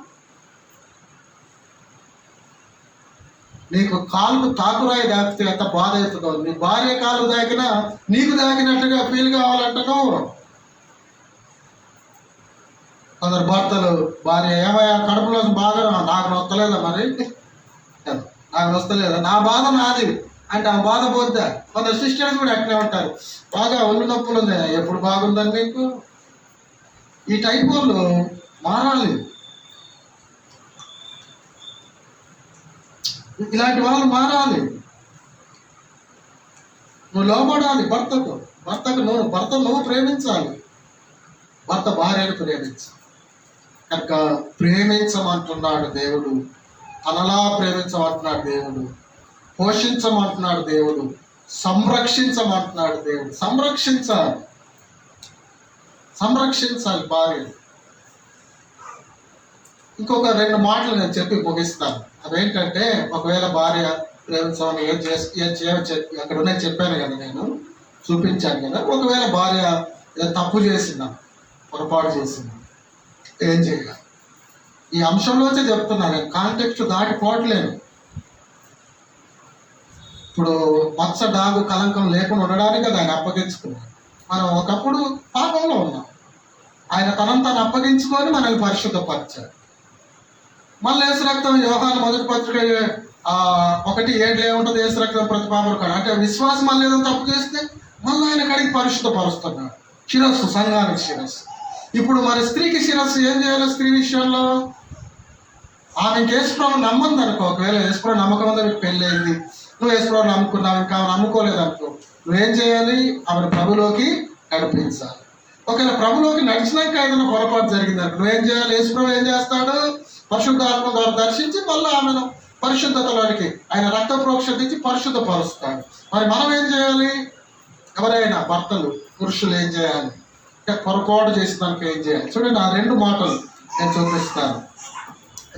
A: నీకు కాలుకు తాకురాయి దాకితే ఎంత బాధ అవుతుందో, నీ భార్య కాలు దాకినా నీకు దాకినట్టుగా ఫీల్ కావాలంటున్నావు. కొందరు భర్తలు భార్య ఏమయ్యా కడుపులో బాగా నాకు నొత్తలేదా, మరి నాకు నొస్తలేదా, నా బాధ నాది అంటే ఆ బాధ పోద్దా? కొందరు సిస్టర్స్ కూడా అట్లే ఉంటారు, బాగా ఒళ్ళు నొప్పులు ఉంది, ఎప్పుడు బాగుందని నీకు. ఈ టైప్ వాళ్ళు మారాలి. ఇలాంటి వాళ్ళు మారాలి. నువ్వు లోబడాలి భర్త నువ్వు ప్రేమించాలి, భర్త భార్యను ప్రేమించాలి. కనుక ప్రేమించమంటున్నాడు దేవుడు, అలలా ప్రేమించమంటున్నాడు దేవుడు, పోషించమంటున్నాడు దేవుడు, సంరక్షించమంటున్నాడు దేవుడు. సంరక్షించాలి భార్య. ఇంకొక 2 మాటలు నేను చెప్పి ముగిస్తాను. అవేంటంటే, ఒకవేళ భార్య ప్రేమించమని అక్కడ ఉన్నాయి చెప్పాను కదా, నేను చూపించాను కదా. ఒకవేళ భార్య తప్పు చేసిందా, పొరపాటు చేసిందా, ఏం చేయాలి? ఈ అంశంలోనే చెప్తున్నాను నేను, కాంటెక్స్ట్ దాటిపోవట్లేను. ఇప్పుడు మచ్చ డాగు కలంకం లేకుండా ఉండడానికి కదా ఆయన అప్పగించుకున్నాడు. మనం ఒకప్పుడు పాపంలో ఉన్నాం, ఆయన తనంతాను అప్పగించుకొని మనల్ని పరిశుద్ధపరిచాడు. మళ్ళీ యేసు రక్తం, యోహాను మొదటి పత్రిక 1:7 ఏముంటుంది? యేసు రక్తం ప్రతి పాపం కాదు. అంటే విశ్వాసం మళ్ళీ ఏదో తప్పు చేస్తే మళ్ళీ ఆయన కడిగి పరిశుద్ధపరుస్తున్నాడు. శిరస్సు, సంఘానికి శిరస్సు. ఇప్పుడు మరి స్త్రీకి శిరస్సు ఏం చేయాలి? స్త్రీ విషయంలో ఆమెకి యేసుప్రభు నమ్మంది అనుకో, ఒకవేళ యేసుప్రభు నమ్మకం ఉందా, మీకు పెళ్ళయింది, నువ్వు యేసుప్రభు నమ్ముకున్నావు, ఇంకా నమ్ముకోలేదు అనుకో, నువ్వేం చేయాలి? ఆమెను ప్రభులోకి నడిపించాలి. ఒకవేళ ప్రభులోకి నడిచినాక ఏదైనా పొరపాటు జరిగింది అనుకో, నువ్వేం చేయాలి? యేసుప్రభు ఏం చేస్తాడు? పరిశుద్ధాత్మ ద్వారా దర్శించి మళ్ళీ ఆమెను పరిశుద్ధతలోనికి, ఆయన రక్త ప్రోక్షణ ఇచ్చి పరిశుద్ధపరుస్తాడు. మరి మనం ఏం చేయాలి? ఎవరైనా భర్తలు, పురుషులు ఏం చేయాలి? పొరపాటు చేసిన దానికి ఏం చేయాలి? చూడండి, ఆ 2 మాటలు నేను చూపిస్తాను.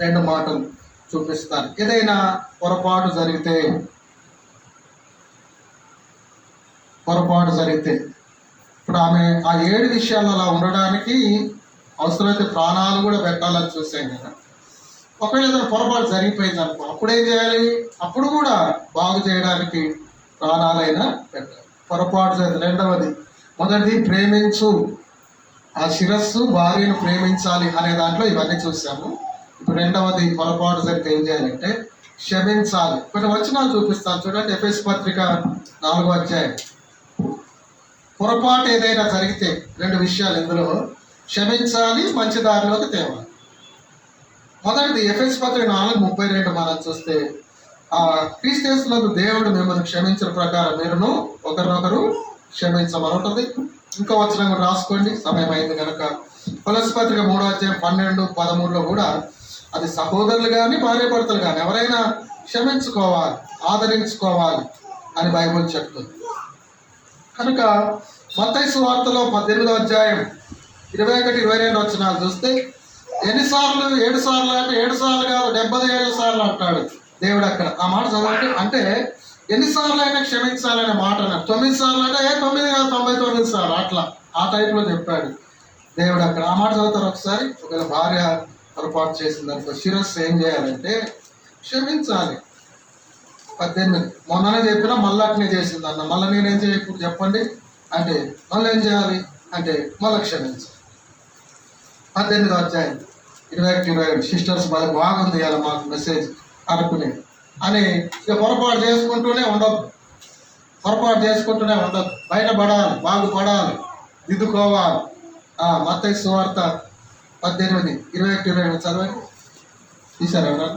A: 2 మాటలు చూపిస్తాను. ఏదైనా పొరపాటు జరిగితే ఇప్పుడు ఆమె ఆ 7 విషయాలు అలా ఉండడానికి అవసరమైతే ప్రాణాలు కూడా పెట్టాలని చూసాం కదా. ఒకవేళ ఏదైనా పొరపాటు జరిగిపోయింది అనుకో, అప్పుడు ఏం చేయాలి? అప్పుడు కూడా బాగు చేయడానికి ప్రాణాలైనా పెట్టాలి. పొరపాటు జరిగింది. రెండవది, మొదటిది ప్రేమించు, ఆ శిరస్సు భార్యను ప్రేమించాలి అనే దాంట్లో ఇవన్నీ చూసాము. ఇప్పుడు రెండవది, పొరపాటు జరిగితే ఏం చేయాలంటే క్షమించాలి. కొన్ని వచనాలు చూపిస్తాను చూడండి. ఎఫెసు పత్రిక 4వ అధ్యాయం. పొరపాటు ఏదైనా జరిగితే 2 విషయాలు ఇందులో, క్షమించాలి, మంచి దారిలోకి తేవాలి. మొదటిది ఎఫెసు పత్రిక 4:32 మనం చూస్తే, క్రీస్తు యేసునందు దేవుడు మిమ్మల్ని క్షమించిన ప్రకారం మీరును ఒకరినొకరు క్షమించమని ఉంటుంది. ఇంకో వచనం కూడా రాసుకోండి, సమయం అయింది కనుక. కొలస్సీ పత్రిక 3వ అధ్యాయం 12-13లో కూడా అది సహోదరులు కానీ భార్యాభర్తలు కానీ ఎవరైనా క్షమించుకోవాలి, ఆదరించుకోవాలి అని బైబిల్ చెప్తుంది. కనుక మత్తయి సువార్తలో 18వ అధ్యాయం 21-22 వచనాలు చూస్తే, ఎన్నిసార్లు? 7 సార్లు. అంటే 7 సార్లు కాదు, 77 సార్లు అంటాడు దేవుడు అక్కడ. ఆ మాట చదవండి. అంటే ఎన్నిసార్లు అయినా క్షమించాలనే మాట అన్నాడు. 9 సార్లు అంటే 9 కాదు, 99 సార్లు, అట్లా ఆ టైప్లో చెప్పాడు దేవుడు అక్కడ. ఆ మాట చదువుతారు ఒకసారి. ఒకవేళ భార్య పొరపాటు చేసింది అనుకో, శిరస్సు ఏం చేయాలంటే క్షమించాలి. 18 మొన్ననే చెప్పినా మళ్ళీ అట్నే చేసింది అన్న, మళ్ళీ నేనేం చేయకూడదు చెప్పండి అంటే, మళ్ళీ ఏం చేయాలి అంటే మళ్ళీ క్షమించాలి. 18వ అధ్యాయం 21-22 సిస్టర్స్ బాగుంది ఇలా మాకు మెసేజ్ అనుకునే అని ఇక పొరపాటు చేసుకుంటూనే ఉండదు, బయటపడాలి, బాగుపడాలి, దిద్దుకోవాలి. మత్తయి సువార్త 18:21-22 చదవండి. తీశారు ఎవరన్నా?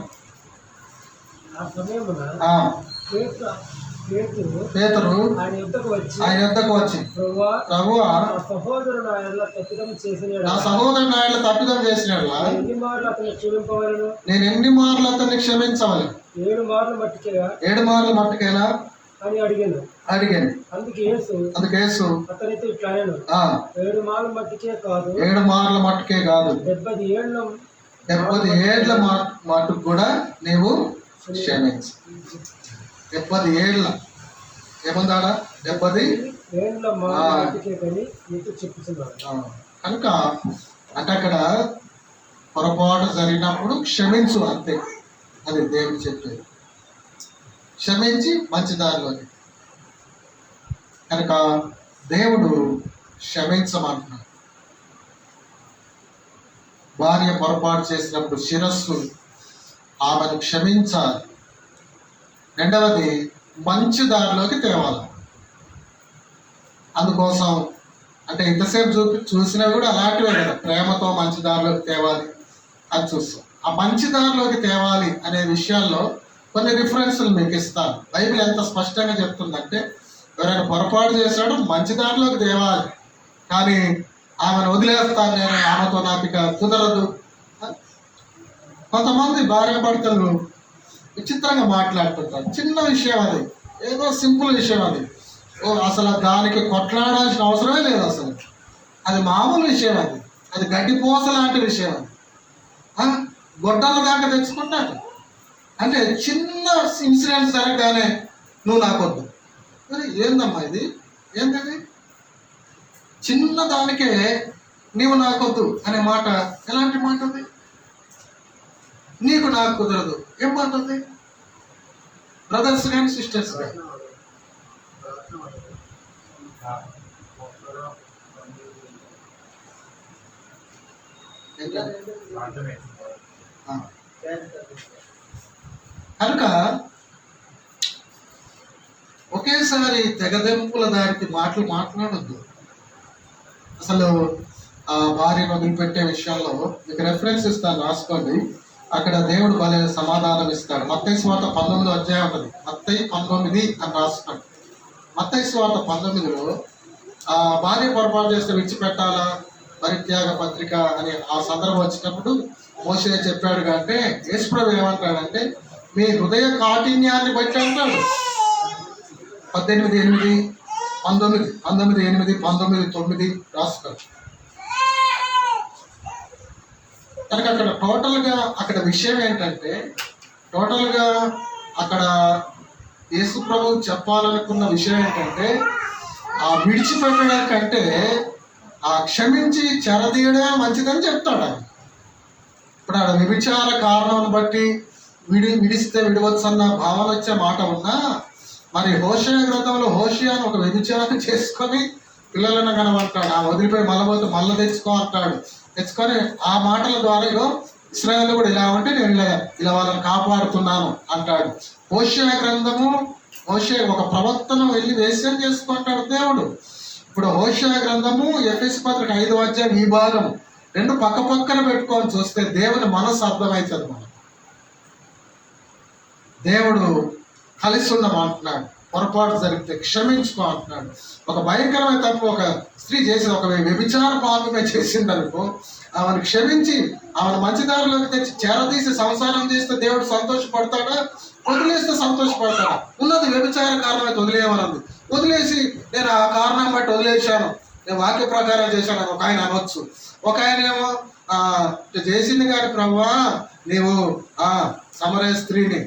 A: పేతురు ఆయన యుద్ధకు వచ్చి, ప్రభువా, నా సహోదరుడు ఆయన తప్పిదం చేసినాడు, నేను ఎన్ని మార్లు అతన్ని క్షమించవాలి? 7 మార్లు మట్టుకేనా అని అడిగాను. అందుకే యేసు అతనితో ఇట్లా అన్నాడు, 7 మార్లు మట్టుకే కాదు 70 ఏళ్ల మట్టుకు కూడా నీవు క్షమించు. 70 ఏళ్ళ ఏముందాడా? 70 కనుక అంటే అక్కడ పొరపాటు జరిగినప్పుడు క్షమించు, అంతే. అది దేవుడు చెప్పేది, క్షమించి మంచి దారిలోకి. కనుక దేవుడు క్షమించమంటున్నాడు. భార్య పొరపాటు చేసినప్పుడు శిరస్సు ఆమెను క్షమించాలి. రెండవది, మంచి దారిలోకి తేవాలి. అందుకోసం అంటే ఇంతసేపు చూసినా కూడా అలాంటివే కదా, ప్రేమతో మంచి దారిలోకి తేవాలి అని చూస్తాం. ఆ మంచి దారిలోకి తేవాలి అనే విషయాల్లో కొన్ని రిఫరెన్స్లు మీకు ఇస్తాను. బైబిల్ ఎంత స్పష్టంగా చెప్తుందంటే, ఎవరైనా పొరపాటు చేశాడు మంచి దారిలోకి తేవాలి, కానీ ఆమెను వదిలేస్తాను నేను, ఆమెతో నాకు ఇక కుదరదు. కొంతమంది భార్య భర్తలు విచిత్రంగా మాట్లాడుతుంటారు. చిన్న విషయం అది, ఏదో సింపుల్ విషయం అది, అసలు దానికి కొట్లాడాల్సిన అవసరమే లేదు. అసలు అది మామూలు విషయం, అది గడ్డిపోస లాంటి విషయం. అది గొడ్డల దాకా తెచ్చుకుంటాడు. అంటే చిన్న ఇన్సిడెంట్ జరగగానే నువ్వు నాకొద్దు. మరి ఏందమ్మా ఇది, ఏంటది? చిన్న దానికే నీవు నాకొద్దు అనే మాట ఎలాంటి మాట ఉంది? నీకు నాకు కుదరదు ఏం మాట ఉంది? బ్రదర్స్ కానీ సిస్టర్స్ కానీ కనుక ఒకేసారి తెగదెంపుల దారికి మాట్లాడొద్దు. అసలు ఆ భార్యను వదిలిపెట్టే విషయంలో మీకు రెఫరెన్స్ ఇస్తాను, రాసుకోండి. అక్కడ దేవుడు భలే సమాధానం ఇస్తాడు. మత్తయి సువార్త 19వ అధ్యాయం ఉంటుంది. మత్తయి 19 అని రాసుకోండి. మత్తయి సువార్త 19లో ఆ భార్య పొరపాటు చేస్తే విడిచిపెట్టాలా, పరిత్యాగ పత్రిక అని ఆ సందర్భం వచ్చినప్పుడు మోషే చెప్పాడు. అంటే యేసుప్రభు ఏమంటాడంటే, మీ హృదయ కాఠిన్యాన్ని బట్టి అంటాడు. 18:8, 19:8, 19:9 రాసుకోండి. కనుక అక్కడ టోటల్గా అక్కడ విషయం ఏంటంటే, టోటల్గా అక్కడ యేసు ప్రభు చెప్పాలనుకున్న విషయం ఏంటంటే, ఆ విడిచిపెట్టడం కంటే ఆ క్షమించి చెరదీయడమే మంచిదని చెప్తాడు ఆయన. ఇప్పుడు ఆడ విభిచార కారణం బట్టి విడిస్తే విడవచ్చు అన్న భావన వచ్చే మాట ఉన్నా, మరి హోషేయ గ్రంథంలో హోషేయను ఒక వ్యభిచారం చేసుకొని పిల్లలను కనబడతాడు. ఆ వదిలిపోయి మళ్ళీ మళ్ళీ తెచ్చుకో అంటాడు. తెచ్చుకొని ఆ మాటల ద్వారా ఇశ్రాయేలు కూడా ఇలా ఉంటే నేను ఇలా వాళ్ళని కాపాడుతున్నాను అంటాడు. హోషేయ గ్రంథము, హోషేయ ఒక ప్రవక్తను వెళ్ళి వేశ్యం చేసుకుంటాడు దేవుడు. ఇప్పుడు హోషేయ గ్రంథము, ఎఫెసీ పత్రిక 5వ అధ్యాయం ఈ భాగము రెండు పక్క పక్కన పెట్టుకొని చూస్తే దేవుని మనసు అర్థమవుతుంది. మనం దేవుడు కలిసి ఉండమంటున్నాడు. పొరపాటు జరిగితే క్షమించుకో అంటున్నాడు. ఒక భయంకరమైన తప్పు ఒక స్త్రీ చేసింది, ఒక వ్యభిచార పాపమే చేసింది అనుకో, ఆమెను క్షమించి ఆమెను మంచి దారిలోకి తెచ్చి చేరదీసి సంసారం చేస్తే దేవుడు సంతోషపడతాడా? వదిలేస్తే సంతోషపడతాడా? ఉన్నది వ్యభిచార కారణమైతే వదిలేయమన్నది. వదిలేసి నేను ఆ కారణం బట్టి వదిలేశాను, నేను వాక్య ప్రకారం చేశాను అని ఒక ఆయన అనొచ్చు. ఒక ఆయన ఏమో చేసింది కానీ ప్రభువా నీవు సమరయ స్త్రీని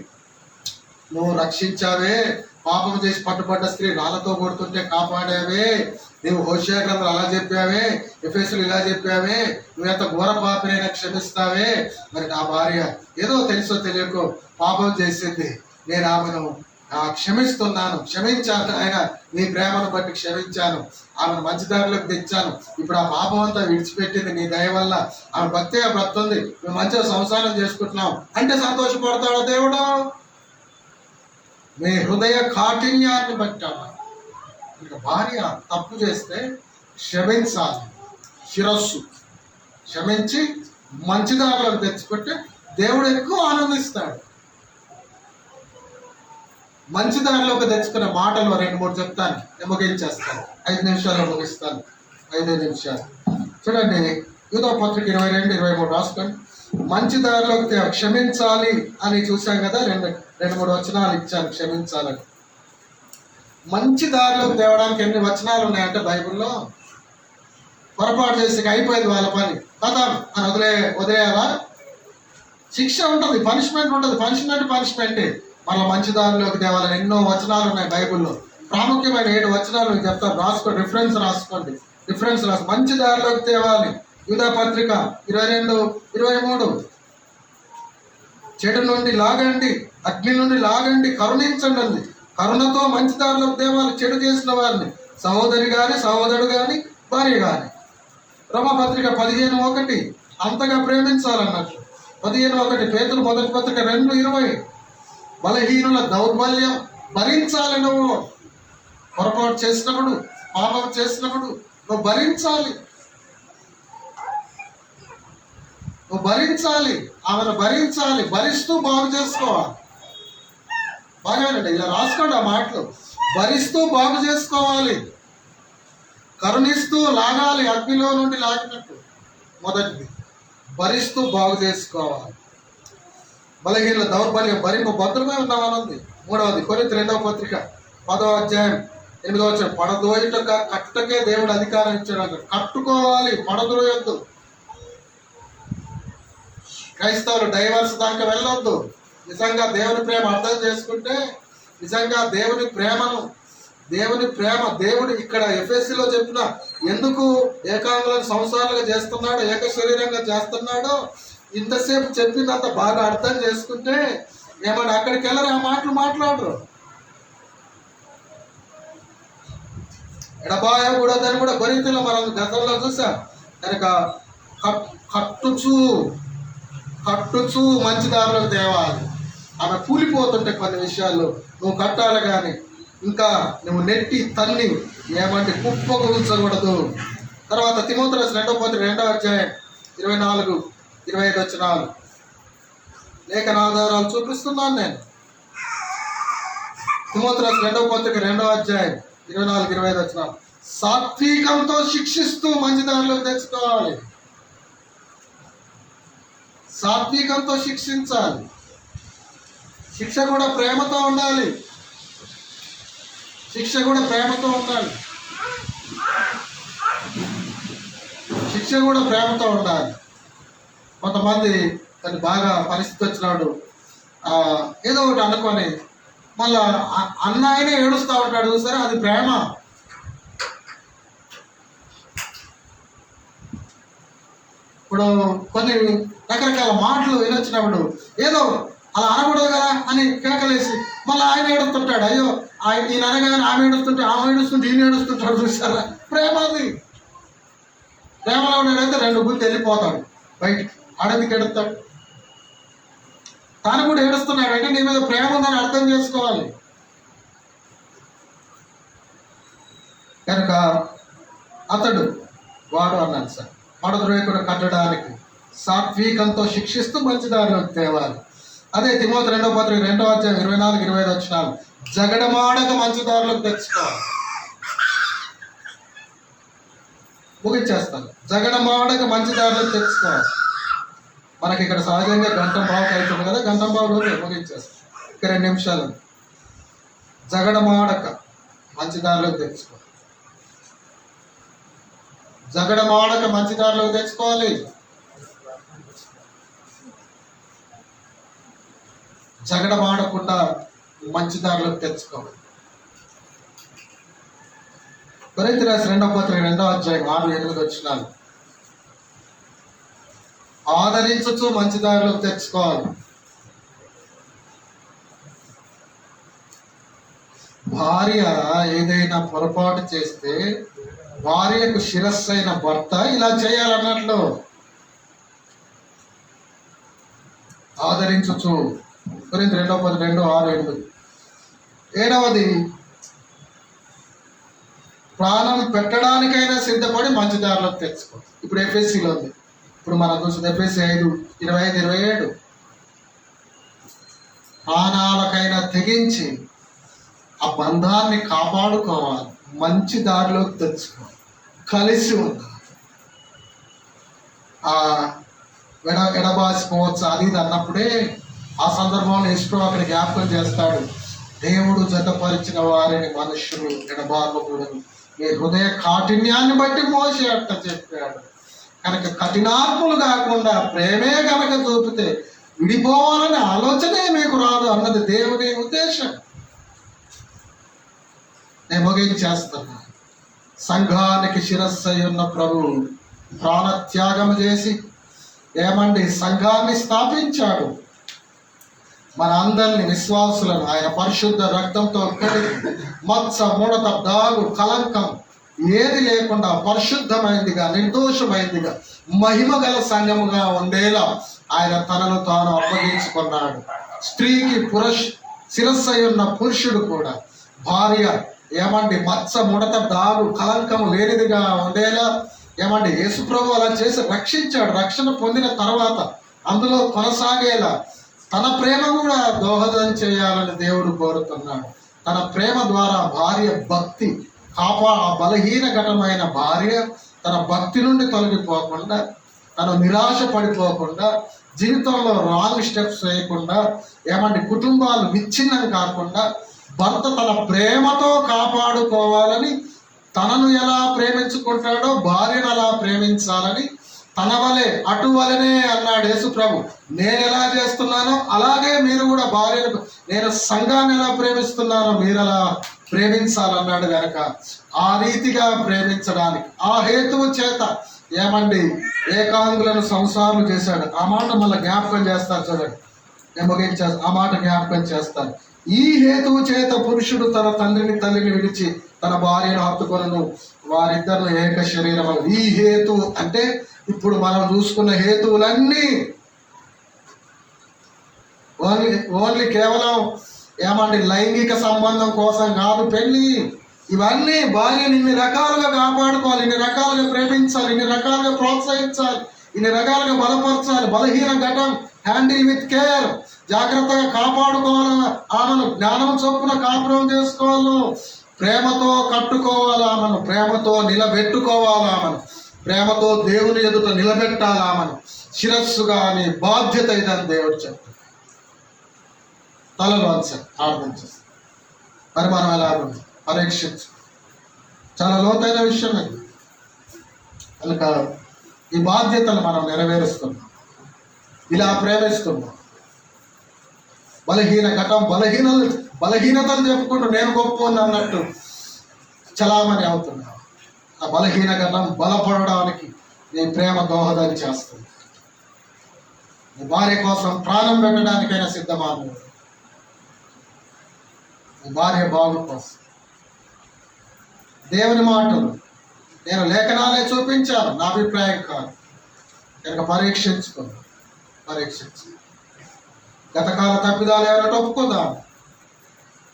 A: నువ్వు రక్షించావే, పాపం చేసి పట్టుబడ్డ స్త్రీ రాళ్ళతో కొడుతుంటే కాపాడావే, నువ్వు హోషేయ గ్రంథాలు అలా చెప్పావే, ఎఫెసీయులు ఇలా చెప్పావే, నువ్వెంత ఘోర పాపినైనా క్షమిస్తావే. మరి నా భార్య ఏదో తెలుసో తెలియకో పాపం చేసింది, నేను ఆమెను క్షమిస్తున్నాను, క్షమించాను ఆయన, నీ ప్రేమను బట్టి క్షమించాను, ఆమెను మంచి దారిలోకి తెచ్చాను, ఇప్పుడు ఆ పాపం అంతా విడిచిపెట్టింది నీ దయ వల్ల, ఆమె భక్తిగా బ్రతుంది, మేము మంచిగా సంసారం చేసుకుంటున్నాం అంటే సంతోషపడతాడు దేవుడు? మీ హృదయ కాఠిన్యాన్ని బట్టి అన్నారు. ఇక భార్య తప్పు చేస్తే క్షమించాలి, శిరస్సు క్షమించి మంచి దారిలోకి తెచ్చిపెట్టి దేవుడు ఎక్కువ ఆనందిస్తాడు. మంచి దారిలోకి తెచ్చుకునే మాటలు 2-3 చెప్తాను, ముగించేస్తాను. 5 నిమిషాల్లో ముగిస్తాను. 5 నిమిషాలు చూడండి. యూదా పత్రిక 22-23 రాసుకోండి. మంచి దారిలోకి క్షమించాలి అని చూసాం కదా, 2-3 వచనాలు ఇచ్చాను క్షమించాలని. మంచి దారిలోకి తేవడానికి ఎన్ని వచనాలు ఉన్నాయంటే బైబిల్లో, పొరపాటు చేసి అయిపోయింది వాళ్ళ పని కదా అని వదిలేయాలా? శిక్ష ఉంటుంది, పనిష్మెంట్ ఉంటుంది. పనిష్మెంటే మళ్ళీ మంచి దారిలోకి తేవాలని ఎన్నో వచనాలు ఉన్నాయి బైబిల్లో. ప్రాముఖ్యమైన 7 వచనాలు మీకు చెప్తాను, రాసుకోండి. రిఫరెన్స్ రాసుకోండి. మంచి దారిలోకి తేవాలి. యూదా పత్రిక 22-23 చెడు నుండి లాగండి, అగ్ని నుండి లాగండి, కరుణించండి. కరుణతో మంచి దారిలోకి తేవాలి చెడు చేసిన వారిని, సహోదరి కానీ సహోదరుడు కానీ భార్య కానీ. రోమాపత్రిక 15:1 అంతగా ప్రేమించాలన్నట్లు. 15:1 పేతురు మొదటి పత్రిక 2:20 బలహీనుల దౌర్బల్యం భరించాలి. నువ్వు పొరపాటు చేసినప్పుడు, పాపం చేసినప్పుడు నువ్వు భరించాలి. నువ్వు భరించాలి, ఆమెను భరించాలి, భరిస్తూ బాగు చేసుకోవాలి. బాగానండి, ఇలా రాసుకోండి ఆ మాటలు. భరిస్తూ బాగు చేసుకోవాలి, కరుణిస్తూ లాగాలి, అగ్నిలో నుండి లాగినట్టు. మొదటిది భరిస్తూ బాగు చేసుకోవాలి. బలహీన దౌర్బల్యం భరింపు భద్రమే ఉన్నామనుంది. మూడవది కొరింథీ 2వ పత్రిక 10వ అధ్యాయం 8వ వచనం, పడదోయుట కట్టుటకే దేవుడు అధికారం ఇచ్చాడు. కట్టుకోవాలి, పడదోయొద్దు. క్రైస్తవులు డైవర్స్ దాకా వెళ్ళొద్దు. నిజంగా దేవుని ప్రేమ అర్థం చేసుకుంటే, నిజంగా దేవుని ప్రేమ దేవుడు ఇక్కడ ఎఫ్ఎస్సిలో చెప్పిన ఎందుకు ఏకాంగులను సంవత్సరాలుగా చేస్తున్నాడో, ఏక శరీరంగా చేస్తున్నాడో ఇంతసేపు చెప్పిందంత బాగా అర్థం చేసుకుంటే ఏమన్నా అక్కడికి వెళ్ళరు, ఆ మాటలు మాట్లాడరు. ఎడబాయకూడదని కూడా కొరింథీలో మనం గతంలో చూసాం. కనుక కట్టుచూ మంచి దారిలోకి తేవాలి. ఆమె కూలిపోతుంటే కొన్ని విషయాల్లో నువ్వు కట్టాలి, కానీ ఇంకా నువ్వు నెట్టి తన్ని ఏమంటే కుప్పగొల్చకూడదు. తర్వాత తిమోతి రాసిన 2వ పత్రిక 2వ అధ్యాయం 24-25 వచనాలు లేఖన ఆధారాలు చూపిస్తున్నాను నేను. తిమోతి రాసిన 2వ పత్రిక 2వ అధ్యాయం 24-25 వచనాలు. సాత్వికంతో శిక్షిస్తూ మంచి దారిలోకి తెచ్చుకోవాలి. సాత్వికంతో శిక్షించాలి. శిక్ష కూడా ప్రేమతో ఉండాలి. కొంతమంది దాన్ని బాగా పరిస్థితి వచ్చినాడు ఏదో ఒకటి అనుకొని మళ్ళా అన్నాయనే ఏడుస్తూ ఉంటాడు. చూసారా, అది ప్రేమ. ఇప్పుడు కొన్ని రకరకాల మాటలు వినొచ్చినప్పుడు ఏదో అలా అనకూడదు కదా అని కేకలేసి మళ్ళీ ఆయన ఏడుస్తుంటాడు. అయ్యో ఈయన అనగానే ఆమె ఏడుస్తుంటే ఈయన ఏడుస్తుంటాడు. చూసారా, ప్రేమ. అది ప్రేమలో ఉండేదైతే 2 గుర్తు వెళ్ళిపోతాడు బయటికి. ఆడదికి ఏడుస్తాడు, తాను కూడా ఏడుస్తున్నాడు అంటే నీ మీద ప్రేమ ఉందని అర్థం చేసుకోవాలి. కనుక వాడు అన్నాడు సార్, పడద్రోయకుడు కట్టడానికి సాత్వికంతో శిక్షిస్తూ మంచి దారిలోకి తేవాలి. అదే తిమోతి 2వ పత్రిక 2వ అధ్యాయం 24-25 వచనాలు. జగడమాడక మంచి దారిలోకి తెచ్చుకోవాలి. ముగించేస్తాను. జగడమాడక మంచి దారిలోకి తెచ్చుకోవాలి. మనకి ఇక్కడ సహజంగా గంటం బావుకి అవుతుంది కదా, గంటం బావులోనే ముగించేస్తాం. ఇక 2 నిమిషాలు. జగడమాడక మంచి దారిలోకి తెచ్చుకోవాలి. జగడమాడక మంచి దారిలోకి తెచ్చుకోవాలి. జగడమాడకుండా మంచి దారిలోకి తెచ్చుకోవాలి. కొరింథీ రాసిన 2వ పత్రిక 2వ అధ్యాయం 6-8 వచనాలు. ఆదరించుచు మంచి దారిలోకి తెచ్చుకోవాలి. భార్య ఏదైనా పొరపాటు చేస్తే భార్యకు శిరస్సు అయిన భర్త ఇలా చేయాలన్నట్లు ఆదరించుచు. కొరింథీ 2వ పత్రిక 2:6-8. 7వది ప్రాణం పెట్టడానికైనా సిద్ధపడి మంచి దారిలోకి తెచ్చుకోవాలి. ఇప్పుడు ఎఫ్ఎస్సిలో ఉంది. ఇప్పుడు మనం చూస్తుంది ఎఫ్ఎస్సి 5:25-27. ప్రాణాలకైనా తెగించి ఆ బంధాన్ని కాపాడుకోవాలి, మంచి దారిలోకి తెచ్చుకోవాలి, కలిసి ఉండాలి. ఎడబాసిపోవచ్చు అది ఇది అన్నప్పుడే ఆ సందర్భంలో యేసు అక్కడ జ్ఞాపకం చేస్తాడు. దేవుడు జతపరిచిన వారిని మనుషులు ఎడబాపకూడదు, మీ హృదయ కాఠిన్యాన్ని బట్టి మోసే అట్ట చెప్పాడు. కనుక కఠినాత్ములు కాకుండా ప్రేమే కనుక చూపితే విడిపోవాలనే ఆలోచనే మీకు రాదు అన్నది దేవుని ఉద్దేశం. నేను ముగించేస్తున్నా. సంఘానికి శిరస్సు ఉన్న ప్రభువు ప్రాణత్యాగం చేసి సంఘాన్ని స్థాపించాడు. మన అందరిని విశ్వాసులను ఆయన పరిశుద్ధ రక్తంతో కడిగి మత్స, ముడత, దాగు, కలంకం ఏది లేకుండా పరిశుద్ధమైందిగా, నిర్దోషమైందిగా, మహిమ గల సంఘముగా ఉండేలా ఆయన తనను తాను అప్పగించుకున్నాడు. శిరస్సు అయి ఉన్న పురుషుడు కూడా భార్య ఏమండి మచ్చ ముడత దాగు కలంకము లేనిదిగా ఉండేలా ఏమండి యేసుప్రభు అలా చేసి రక్షించాడు. రక్షణ పొందిన తర్వాత అందులో కొనసాగేలా తన ప్రేమ కూడా దోహదం చేయాలని దేవుడు కోరుతున్నాడు. తన ప్రేమ ద్వారా భార్య భక్తి బలహీన ఘటమైన భార్య తన భక్తి నుండి తొలగిపోకుండా, తను నిరాశ పడిపోకుండా, జీవితంలో రాంగ్ స్టెప్స్ వేయకుండా, ఏమంటే కుటుంబాలు విచ్ఛిన్నం కాకుండా భర్త తన ప్రేమతో కాపాడుకోవాలని, తనను ఎలా ప్రేమించుకుంటాడో భార్యను అలా ప్రేమించాలని, తన వలె అటువలనే అన్నాడు యేసు ప్రభు. నేను ఎలా చేస్తున్నానో అలాగే మీరు కూడా భార్యను, నేను సంఘాన్ని ఎలా ప్రేమిస్తున్నానో మీరు అలా ప్రేమించాలన్నాడు కనుక ఆ రీతిగా ప్రేమించడానికి ఆ హేతువు చేత ఏమండి ఏకాంగులను సంసారం చేశాడు. ఆ మాట మళ్ళీ జ్ఞాపకం చేస్తారు చూడండి. నేను ముగించే ఆ మాట జ్ఞాపకం చేస్తాను. ఈ హేతువు చేత పురుషుడు తన తండ్రిని తల్లిని విడిచి తన భార్యను హత్తుకొను, వారిద్దరు ఏక శరీరం. ఈ హేతు అంటే ఇప్పుడు మనం చూసుకున్న హేతువులన్నీ ఓన్లీ కేవలం ఏమండి లైంగిక సంబంధం కోసం కాదు పెళ్ళి. ఇవన్నీ భార్యను ఇన్ని రకాలుగా కాపాడుకోవాలి, ఇన్ని రకాలుగా ప్రేమించాలి, ఇన్ని రకాలుగా ప్రోత్సహించాలి, ఇన్ని రకాలుగా బలపరచాలి. బలహీన ఘటం హ్యాండిల్ విత్ కేర్, జాగ్రత్తగా కాపాడుకోవాలి. ఆమెను జ్ఞానం చొప్పున కాపురం చేసుకోవాలి, ప్రేమతో కట్టుకోవాలి, ఆమెను ప్రేమతో నిలబెట్టుకోవాలి, ఆమెను ప్రేమతో దేవుని ఎదుట నిలబెట్టాలి, ఆమెను శిరస్సుగా అని బాధ్యత ఇదని దేవుడు చెప్తాడు. తలలో ప్రార్థన చేస్తాం. మరి మనం ఎలాగుంది పరీక్షించు. చాలా లోతైన విషయం ఇది కనుక ఈ బాధ్యతలు మనం నెరవేరుస్తున్నాం, ఇలా ప్రేమిస్తున్నాం. బలహీన ఘటం బలహీనతలు చెప్పుకుంటూ నేను గొప్ప అన్నట్టు చలామణి అవుతున్నాం. ఆ బలహీన ఘటం బలపడడానికి నీ ప్రేమ దోహదం చేస్తుంది. నీ భార్య కోసం ప్రాణం పెట్టడానికైనా సిద్ధమాను. నీ భార్య బాగు కోసం దేవుని మాటలు నేను లేఖనాలే చూపించాను, నా అభిప్రాయం కాదు కనుక పరీక్షించు. గతకాల తప్పిదాలు ఏమైనా ఒప్పుకుందాం,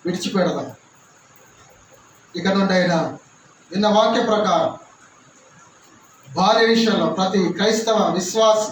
A: విడిచిపెడదాం. ఇక నుండి అయినా నిన్న వాక్య ప్రకారం భార్య విషయంలో ప్రతి క్రైస్తవ విశ్వాసి